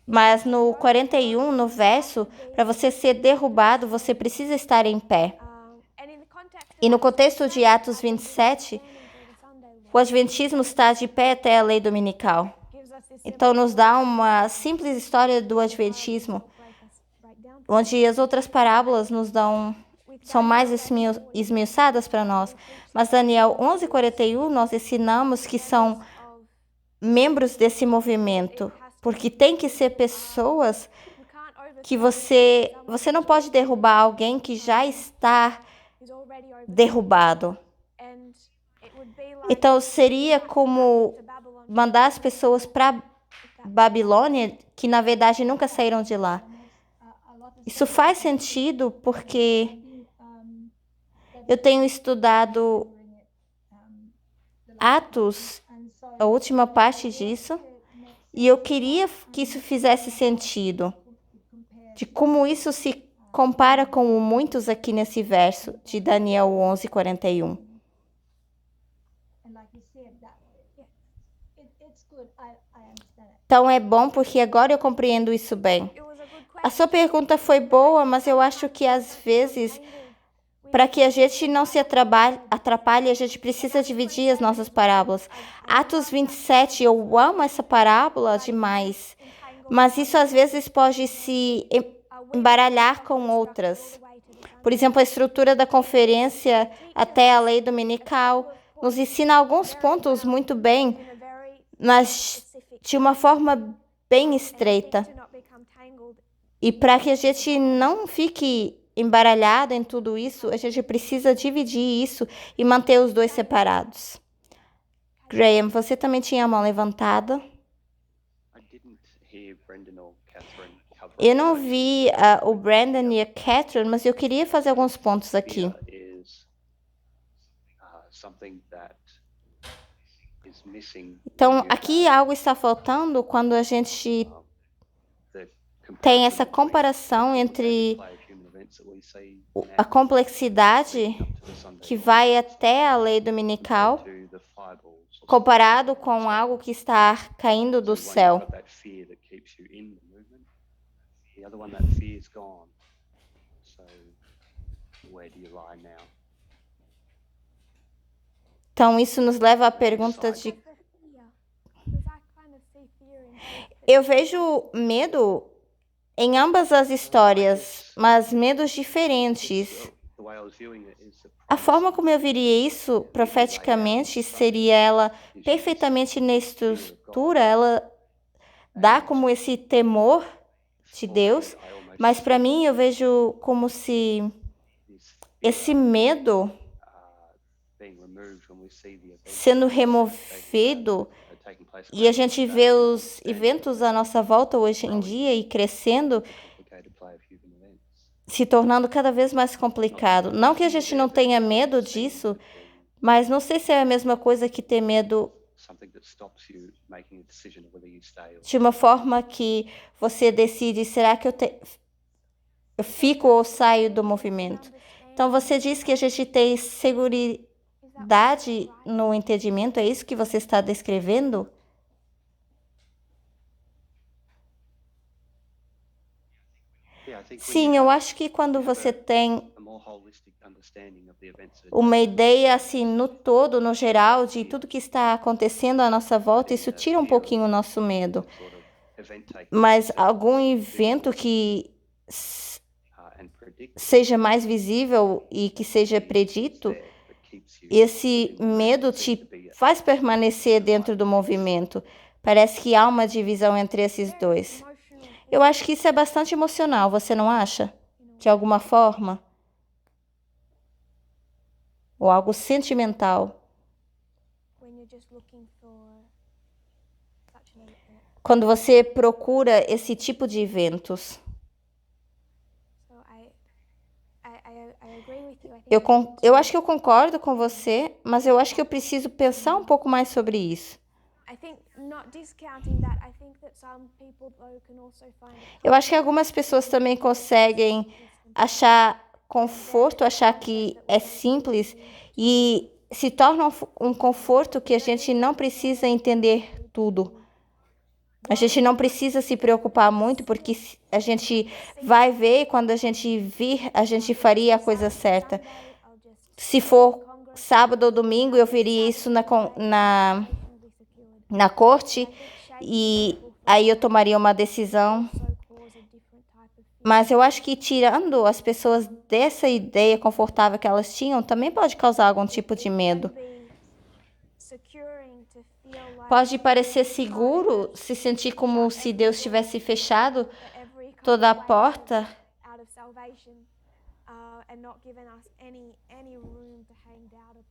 S1: mas no 41, no verso, para você ser derrubado, você precisa estar em pé. E no contexto de Atos 27, o Adventismo está de pé até a lei dominical. Então, nos dá uma simples história do Adventismo, onde as outras parábolas são mais esmiuçadas para nós. Mas Daniel 11:41, nós ensinamos que são membros desse movimento, porque tem que ser pessoas que você não pode derrubar alguém que já está derrubado. Então, seria como mandar as pessoas para Babilônia, que na verdade nunca saíram de lá. Isso faz sentido porque eu tenho estudado Atos, a última parte disso, e eu queria que isso fizesse sentido, de como isso se compara com muitos aqui nesse verso de Daniel 11:41. Então é bom porque agora eu compreendo isso bem. A sua pergunta foi boa, mas eu acho que às vezes, para que a gente não se atrapalhe, a gente precisa dividir as nossas parábolas. Atos 27, eu amo essa parábola demais, mas isso às vezes pode se embaralhar com outras. Por exemplo, a estrutura da conferência até a lei dominical nos ensina alguns pontos muito bem, mas de uma forma bem estreita. E para que a gente não fique embaralhado em tudo isso, a gente precisa dividir isso e manter os dois separados. Graham, você também tinha a mão levantada? Eu não vi o Brandon e a Catherine, mas eu queria fazer alguns pontos aqui. Então, aqui algo está faltando quando a gente tem essa comparação entre a complexidade que vai até a lei dominical, comparado com algo que está caindo do céu. Então, isso nos leva à pergunta de... Eu vejo medo em ambas as histórias, mas medos diferentes. A forma como eu viria isso profeticamente seria ela perfeitamente na estrutura, ela dá como esse temor de Deus, mas para mim eu vejo como se esse medo sendo removido, e a gente vê os eventos à nossa volta hoje em dia e crescendo, se tornando cada vez mais complicado. Não que a gente não tenha medo disso, mas não sei se é a mesma coisa que ter medo de uma forma que você decide, será que eu fico ou saio do movimento? Então você diz que a gente tem segurança no entendimento, é isso que você está descrevendo? Sim, eu acho que quando você tem uma ideia assim no todo, no geral, de tudo que está acontecendo à nossa volta, isso tira um pouquinho o nosso medo. Mas algum evento que seja mais visível e que seja predito, esse medo te faz permanecer dentro do movimento. Parece que há uma divisão entre esses dois. Eu acho que isso é bastante emocional, você não acha? De alguma forma? Ou algo sentimental. Quando você procura esse tipo de eventos. Eu acho que eu concordo com você, mas eu acho que eu preciso pensar um pouco mais sobre isso. Eu acho que algumas pessoas também conseguem achar conforto, achar que é simples e se torna um conforto que a gente não precisa entender tudo. A gente não precisa se preocupar muito porque a gente vai ver e quando a gente vir, a gente faria a coisa certa. Se for sábado ou domingo, eu veria isso na corte e aí eu tomaria uma decisão. Mas eu acho que tirando as pessoas dessa ideia confortável que elas tinham, também pode causar algum tipo de medo. Pode parecer seguro se sentir como se Deus tivesse fechado toda a porta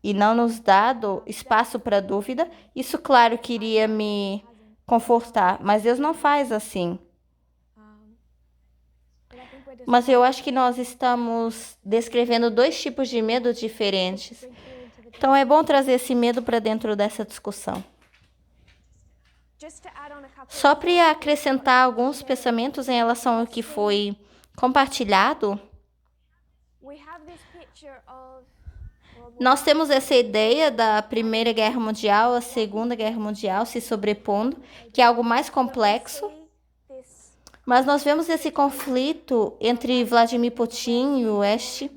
S1: e não nos dado espaço para dúvida. Isso, claro, que iria me confortar, mas Deus não faz assim. Mas eu acho que nós estamos descrevendo dois tipos de medo diferentes. Então é bom trazer esse medo para dentro dessa discussão. Só para acrescentar alguns pensamentos em relação ao que foi compartilhado, nós temos essa ideia da Primeira Guerra Mundial, a Segunda Guerra Mundial se sobrepondo, que é algo mais complexo. Mas nós vemos esse conflito entre Vladimir Putin e o Oeste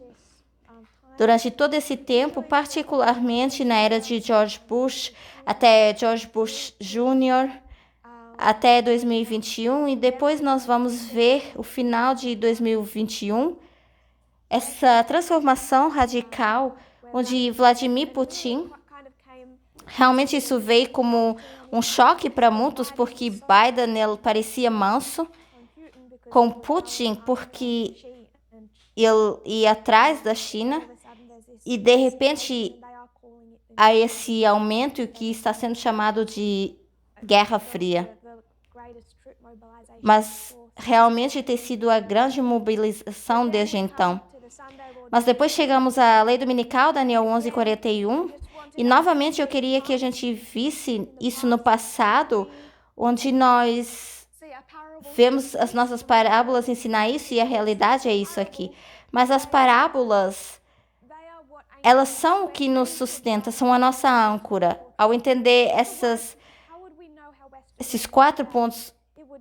S1: durante todo esse tempo, particularmente na era de George Bush, até George Bush Jr., até 2021, e depois nós vamos ver o final de 2021, essa transformação radical, onde Vladimir Putin, realmente isso veio como um choque para muitos, porque Biden ele parecia manso, com Putin, porque ele ia atrás da China, e de repente há esse aumento que está sendo chamado de Guerra Fria. Mas realmente tem sido a grande mobilização desde então. Mas depois chegamos à lei dominical, Daniel 11:41, e novamente eu queria que a gente visse isso no passado, onde nós vemos as nossas parábolas ensinar isso e a realidade é isso aqui. Mas as parábolas, elas são o que nos sustenta, são a nossa âncora. Ao entender esses 4 pontos,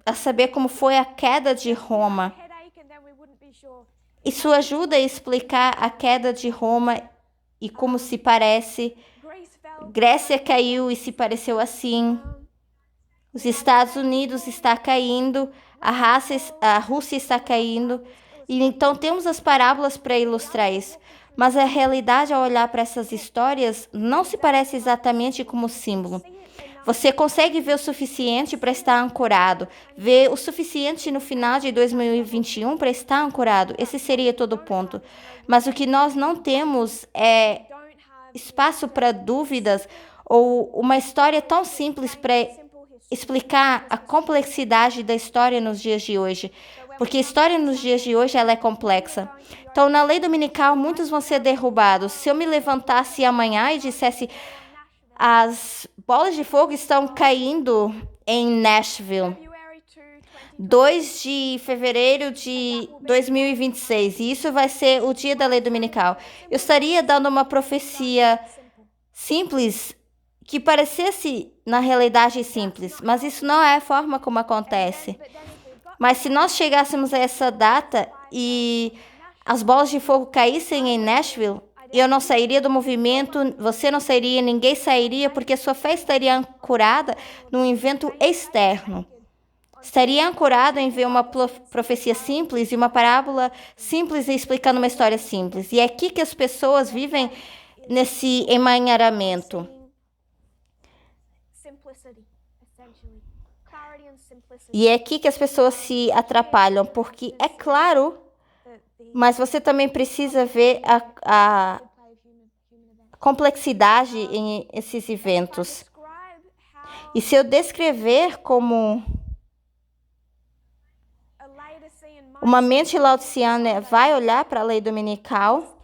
S1: a saber como foi a queda de Roma, isso ajuda a explicar a queda de Roma e como se parece. Grécia caiu e se pareceu assim. Os Estados Unidos está caindo, a Rússia está caindo. E então temos as parábolas para ilustrar isso. Mas a realidade, ao olhar para essas histórias, não se parece exatamente como símbolo. Você consegue ver o suficiente para estar ancorado, ver o suficiente no final de 2021 para estar ancorado. Esse seria todo o ponto. Mas o que nós não temos é espaço para dúvidas ou uma história tão simples para explicar a complexidade da história nos dias de hoje. Porque a história nos dias de hoje ela é complexa. Então, na lei dominical, muitos vão ser derrubados. Se eu me levantasse amanhã e dissesse as bolas de fogo estão caindo em Nashville, 2 de fevereiro de 2026, e isso vai ser o dia da lei dominical. Eu estaria dando uma profecia simples que parecesse, na realidade, simples, mas isso não é a forma como acontece. Mas se nós chegássemos a essa data e as bolas de fogo caíssem em Nashville, eu não sairia do movimento, você não sairia, ninguém sairia, porque sua fé estaria ancorada num evento externo. Estaria ancorado em ver uma profecia simples e uma parábola simples e explicando uma história simples. E é aqui que as pessoas vivem nesse emaranhamento. E é aqui que as pessoas se atrapalham, porque é claro, mas você também precisa ver a complexidade em esses eventos. E se eu descrever como uma mente laodiceana vai olhar para a lei dominical,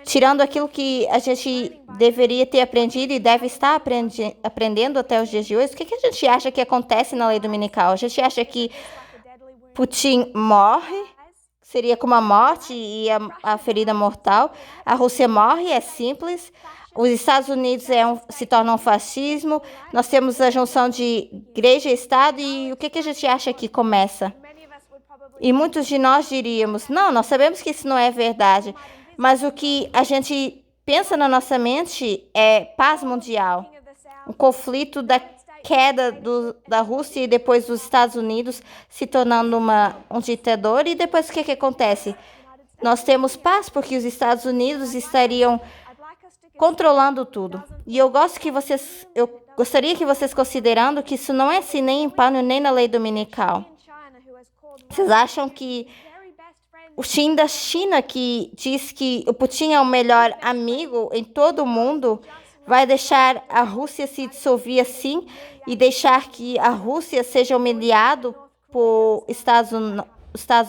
S1: tirando aquilo que a gente deveria ter aprendido e deve estar aprendendo até os dias de hoje, o que a gente acha que acontece na lei dominical? A gente acha que Putin morre, seria como a morte e a ferida mortal. A Rússia morre, é simples. Os Estados Unidos se tornam um fascismo. Nós temos a junção de igreja e Estado. E o que a gente acha que começa? E muitos de nós diríamos, não, nós sabemos que isso não é verdade. Mas o que a gente pensa na nossa mente é paz mundial. Um conflito da queda da Rússia e depois dos Estados Unidos se tornando um ditador. E depois o que acontece? Nós temos paz porque os Estados Unidos estariam controlando tudo. E eu gostaria que vocês considerando que isso não é assim nem em Paulo nem na lei dominical. Vocês acham que o Xi da China, que diz que o Putin é o melhor amigo em todo o mundo, vai deixar a Rússia se dissolver assim e deixar que a Rússia seja humilhada por Estados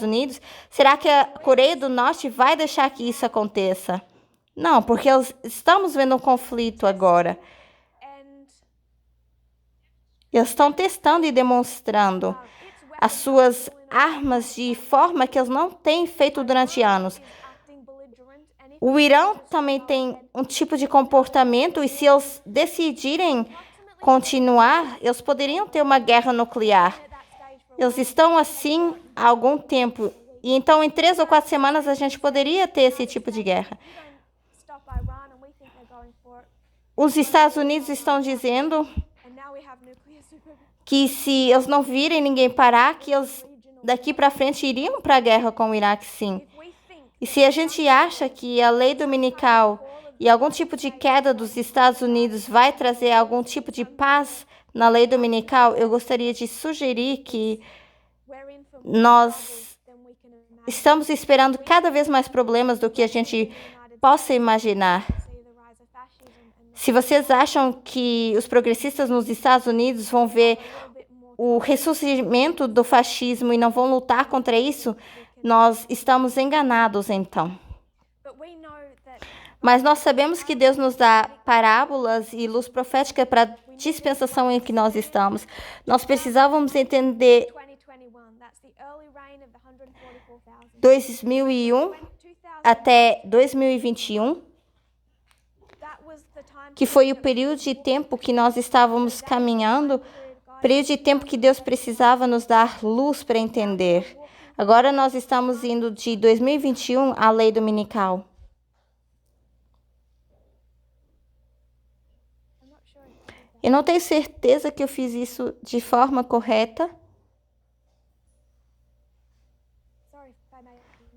S1: Unidos? Será que a Coreia do Norte vai deixar que isso aconteça? Não, porque estamos vendo um conflito agora. Eles estão testando e demonstrando as suas armas de forma que eles não têm feito durante anos. O Irã também tem um tipo de comportamento e se eles decidirem continuar, eles poderiam ter uma guerra nuclear. Eles estão assim há algum tempo. E então, em 3 ou 4 semanas, a gente poderia ter esse tipo de guerra. Os Estados Unidos estão dizendo que se eles não virem ninguém parar, que eles daqui para frente iriam para a guerra com o Iraque, sim. E se a gente acha que a lei dominical e algum tipo de queda dos Estados Unidos vai trazer algum tipo de paz na lei dominical, eu gostaria de sugerir que nós estamos esperando cada vez mais problemas do que a gente possa imaginar. Se vocês acham que os progressistas nos Estados Unidos vão ver o ressurgimento do fascismo e não vão lutar contra isso, nós estamos enganados então. Mas nós sabemos que Deus nos dá parábolas e luz profética para a dispensação em que nós estamos. Nós precisávamos entender 2001 até 2021, que foi o período de tempo que nós estávamos caminhando, período de tempo que Deus precisava nos dar luz para entender. Agora nós estamos indo de 2021 à lei dominical. Eu não tenho certeza que eu fiz isso de forma correta.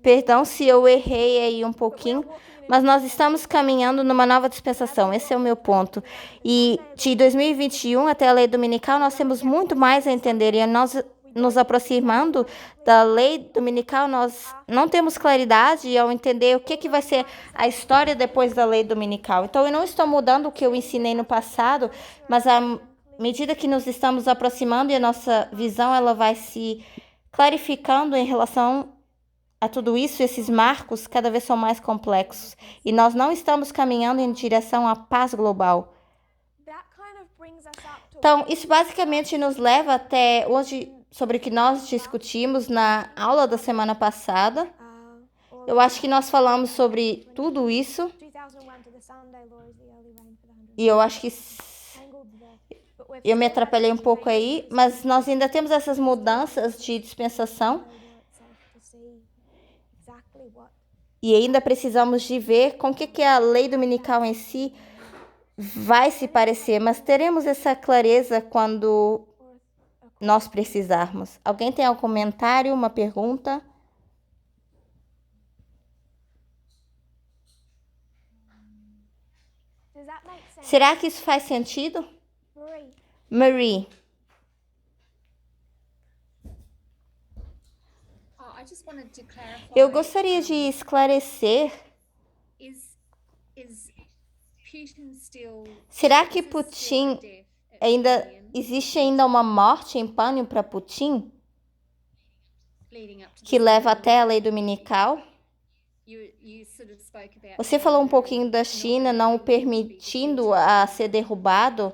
S1: Perdão se eu errei aí um pouquinho, mas nós estamos caminhando numa nova dispensação. Esse é o meu ponto. E de 2021 até a lei dominical, nós temos muito mais a entender. E nós nos aproximando da lei dominical, nós não temos claridade ao entender o que vai ser a história depois da lei dominical. Então, eu não estou mudando o que eu ensinei no passado, mas à medida que nos estamos aproximando e a nossa visão ela vai se clarificando em relação a tudo isso, esses marcos cada vez são mais complexos. E nós não estamos caminhando em direção à paz global. Então, isso basicamente nos leva até hoje sobre o que nós discutimos na aula da semana passada. Eu acho que nós falamos sobre tudo isso. E eu acho que Eu me atrapalhei um pouco aí, mas nós ainda temos essas mudanças de dispensação e ainda precisamos de ver com o que a lei dominical em si vai se parecer, mas teremos essa clareza quando nós precisarmos. Alguém tem algum comentário, uma pergunta? Será que isso faz sentido? Marie. Eu gostaria de esclarecer. Será que Putin existe ainda uma morte em pânico para Putin que leva até a lei dominical? Você falou um pouquinho da China não o permitindo a ser derrubado.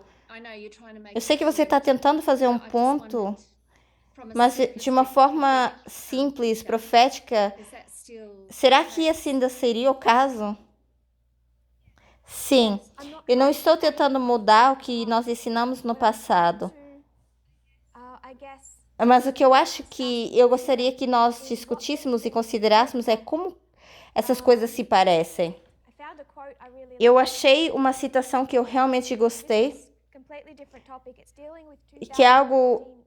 S1: Eu sei que você está tentando fazer um ponto, mas de uma forma simples, profética. Será que esse ainda seria o caso? Sim, eu não estou tentando mudar o que nós ensinamos no passado. Mas o que eu acho que eu gostaria que nós discutíssemos e considerássemos é como essas coisas se parecem. Eu achei uma citação que eu realmente gostei, e que é algo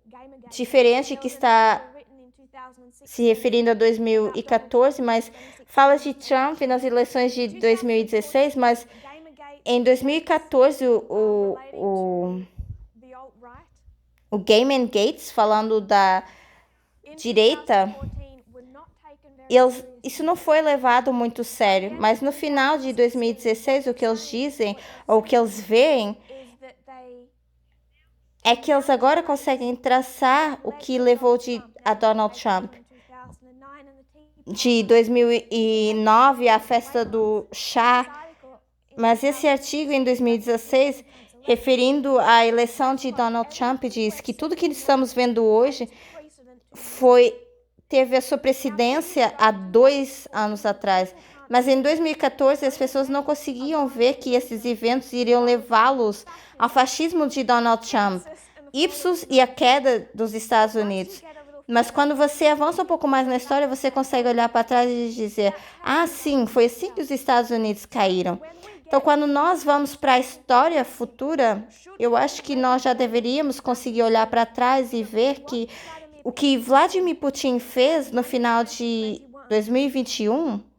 S1: diferente que está se referindo a 2014, mas fala de Trump nas eleições de 2016, mas em 2014 o Gaiman Gates, falando da direita, isso não foi levado muito sério, mas no final de 2016 o que eles dizem, ou o que eles veem, é que eles agora conseguem traçar o que levou a Donald Trump. De 2009, a festa do chá, mas esse artigo em 2016, referindo à eleição de Donald Trump, diz que tudo que estamos vendo hoje teve a sua precedência há 2 anos atrás. Mas em 2014, as pessoas não conseguiam ver que esses eventos iriam levá-los ao fascismo de Donald Trump, ipsos e a queda dos Estados Unidos. Mas quando você avança um pouco mais na história, você consegue olhar para trás e dizer: ah, sim, foi assim que os Estados Unidos caíram. Então, quando nós vamos para a história futura, eu acho que nós já deveríamos conseguir olhar para trás e ver que o que Vladimir Putin fez no final de 2021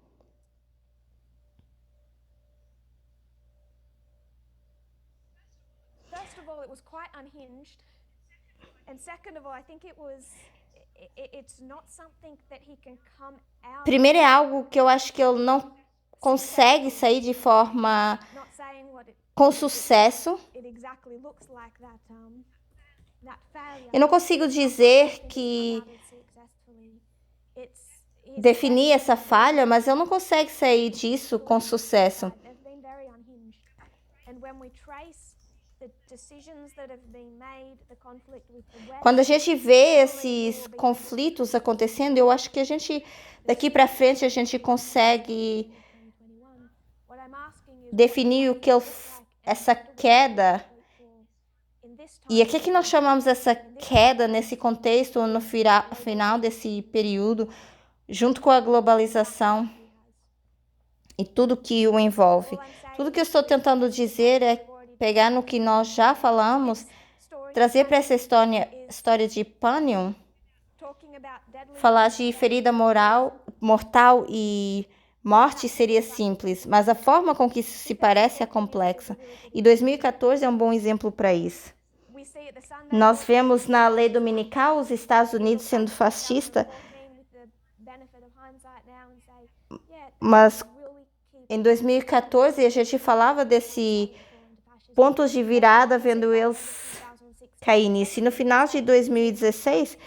S1: primeiro é algo que eu acho que ele não consegue sair de forma com sucesso. Eu não consigo dizer que definir essa falha, mas eu não consigo sair disso com sucesso. Quando a gente vê esses conflitos acontecendo, eu acho que a gente, daqui para frente, a gente consegue definir o que essa queda. E o que nós chamamos essa queda nesse contexto, no final desse período, junto com a globalização e tudo que o envolve. Tudo que eu estou tentando dizer é pegar no que nós já falamos, trazer para essa história de Panion, falar de ferida mortal e morte seria simples, mas a forma com que isso se parece é complexa. E 2014 é um bom exemplo para isso. Nós vemos na lei dominical os Estados Unidos sendo fascista, mas em 2014 a gente falava desse pontos de virada, vendo eles cair nisso. E no final de 2016,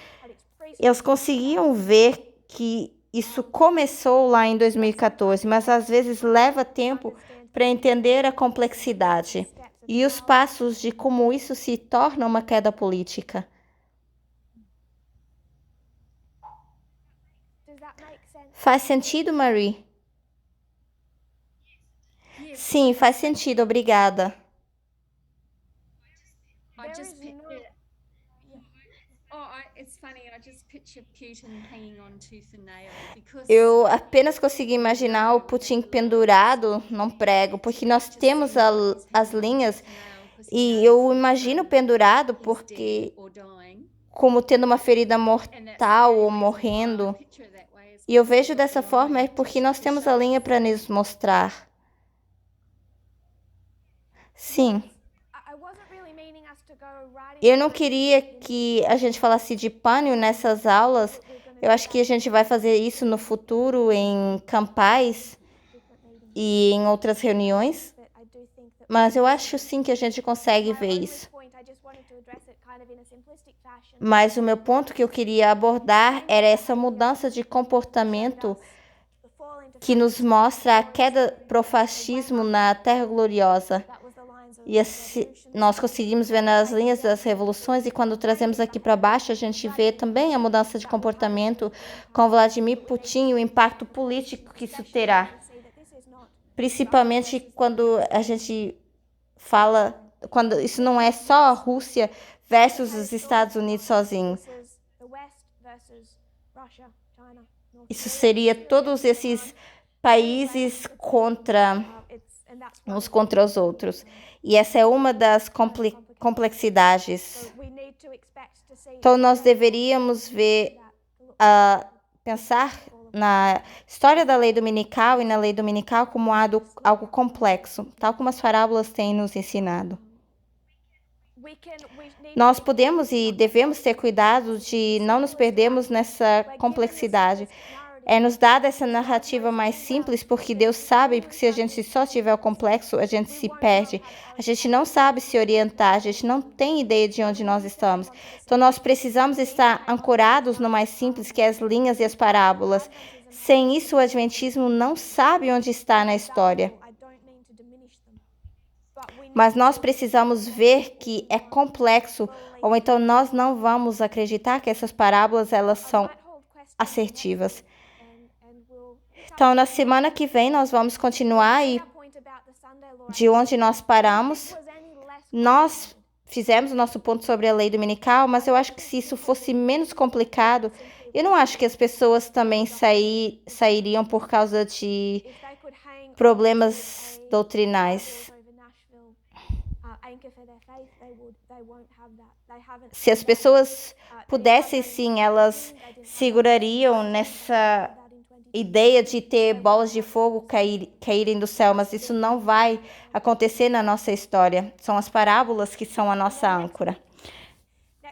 S1: eles conseguiam ver que isso começou lá em 2014, mas às vezes leva tempo para entender a complexidade e os passos de como isso se torna uma queda política. Faz sentido, Marie? Sim, faz sentido, obrigada. Eu apenas consegui imaginar o Putin pendurado num prego, porque nós temos as linhas e eu imagino pendurado porque como tendo uma ferida mortal ou morrendo. E eu vejo dessa forma é porque nós temos a linha para nos mostrar. Sim. Eu não queria que a gente falasse de pânico nessas aulas. Eu acho que a gente vai fazer isso no futuro em campais e em outras reuniões. Mas eu acho sim que a gente consegue ver isso. Mas o meu ponto que eu queria abordar era essa mudança de comportamento que nos mostra a queda pro fascismo na Terra Gloriosa. E assim, nós conseguimos ver nas linhas das revoluções e quando trazemos aqui para baixo, a gente vê também a mudança de comportamento com Vladimir Putin e o impacto político que isso terá. Principalmente quando a gente fala, quando isso não é só a Rússia versus os Estados Unidos sozinhos. Isso seria todos esses países contra uns contra os outros. E essa é uma das complexidades. Então, nós deveríamos pensar na história da lei dominical e na lei dominical como algo complexo, tal como as parábolas têm nos ensinado. Nós podemos e devemos ter cuidado de não nos perdermos nessa complexidade. É nos dada essa narrativa mais simples porque Deus sabe que se a gente só tiver o complexo, a gente se perde. A gente não sabe se orientar, a gente não tem ideia de onde nós estamos. Então nós precisamos estar ancorados no mais simples, que é as linhas e as parábolas. Sem isso, o Adventismo não sabe onde está na história. Mas nós precisamos ver que é complexo, ou então nós não vamos acreditar que essas parábolas elas são assertivas. Então, na semana que vem, nós vamos continuar e de onde nós paramos. Nós fizemos o nosso ponto sobre a lei dominical, mas eu acho que se isso fosse menos complicado, eu não acho que as pessoas também sairiam por causa de problemas doutrinais. Se as pessoas pudessem, sim, elas segurariam nessa ideia de ter bolas de fogo caírem do céu, mas isso não vai acontecer na nossa história. São as parábolas que são a nossa âncora.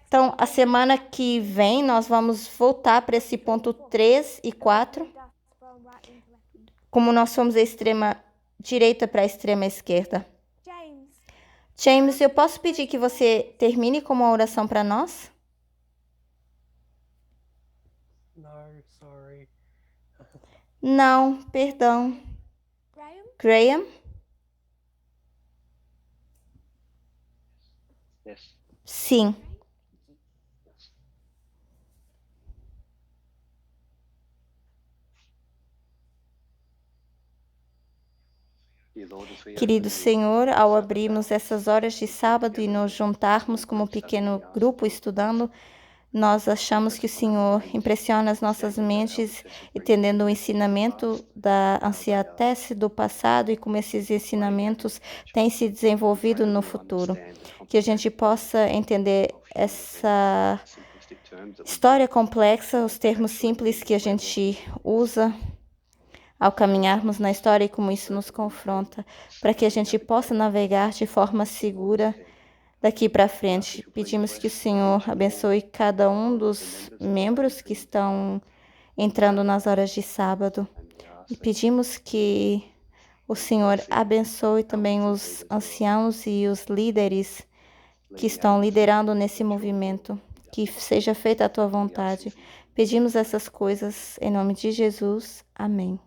S1: Então, a semana que vem, nós vamos voltar para esse ponto 3 e 4. Como nós somos a extrema direita para a extrema esquerda. James, eu posso pedir que você termine com uma oração para nós? Não, perdão. Graham? Sim. Querido Senhor, ao abrirmos essas horas de sábado e nos juntarmos como pequeno grupo estudando, nós achamos que o Senhor impressiona as nossas mentes, entendendo o ensinamento da anciatesse do passado e como esses ensinamentos têm se desenvolvido no futuro. Que a gente possa entender essa história complexa, os termos simples que a gente usa ao caminharmos na história e como isso nos confronta, para que a gente possa navegar de forma segura daqui para frente. Pedimos que o Senhor abençoe cada um dos membros que estão entrando nas horas de sábado. E pedimos que o Senhor abençoe também os anciãos e os líderes que estão liderando nesse movimento. Que seja feita a tua vontade. Pedimos essas coisas em nome de Jesus. Amém.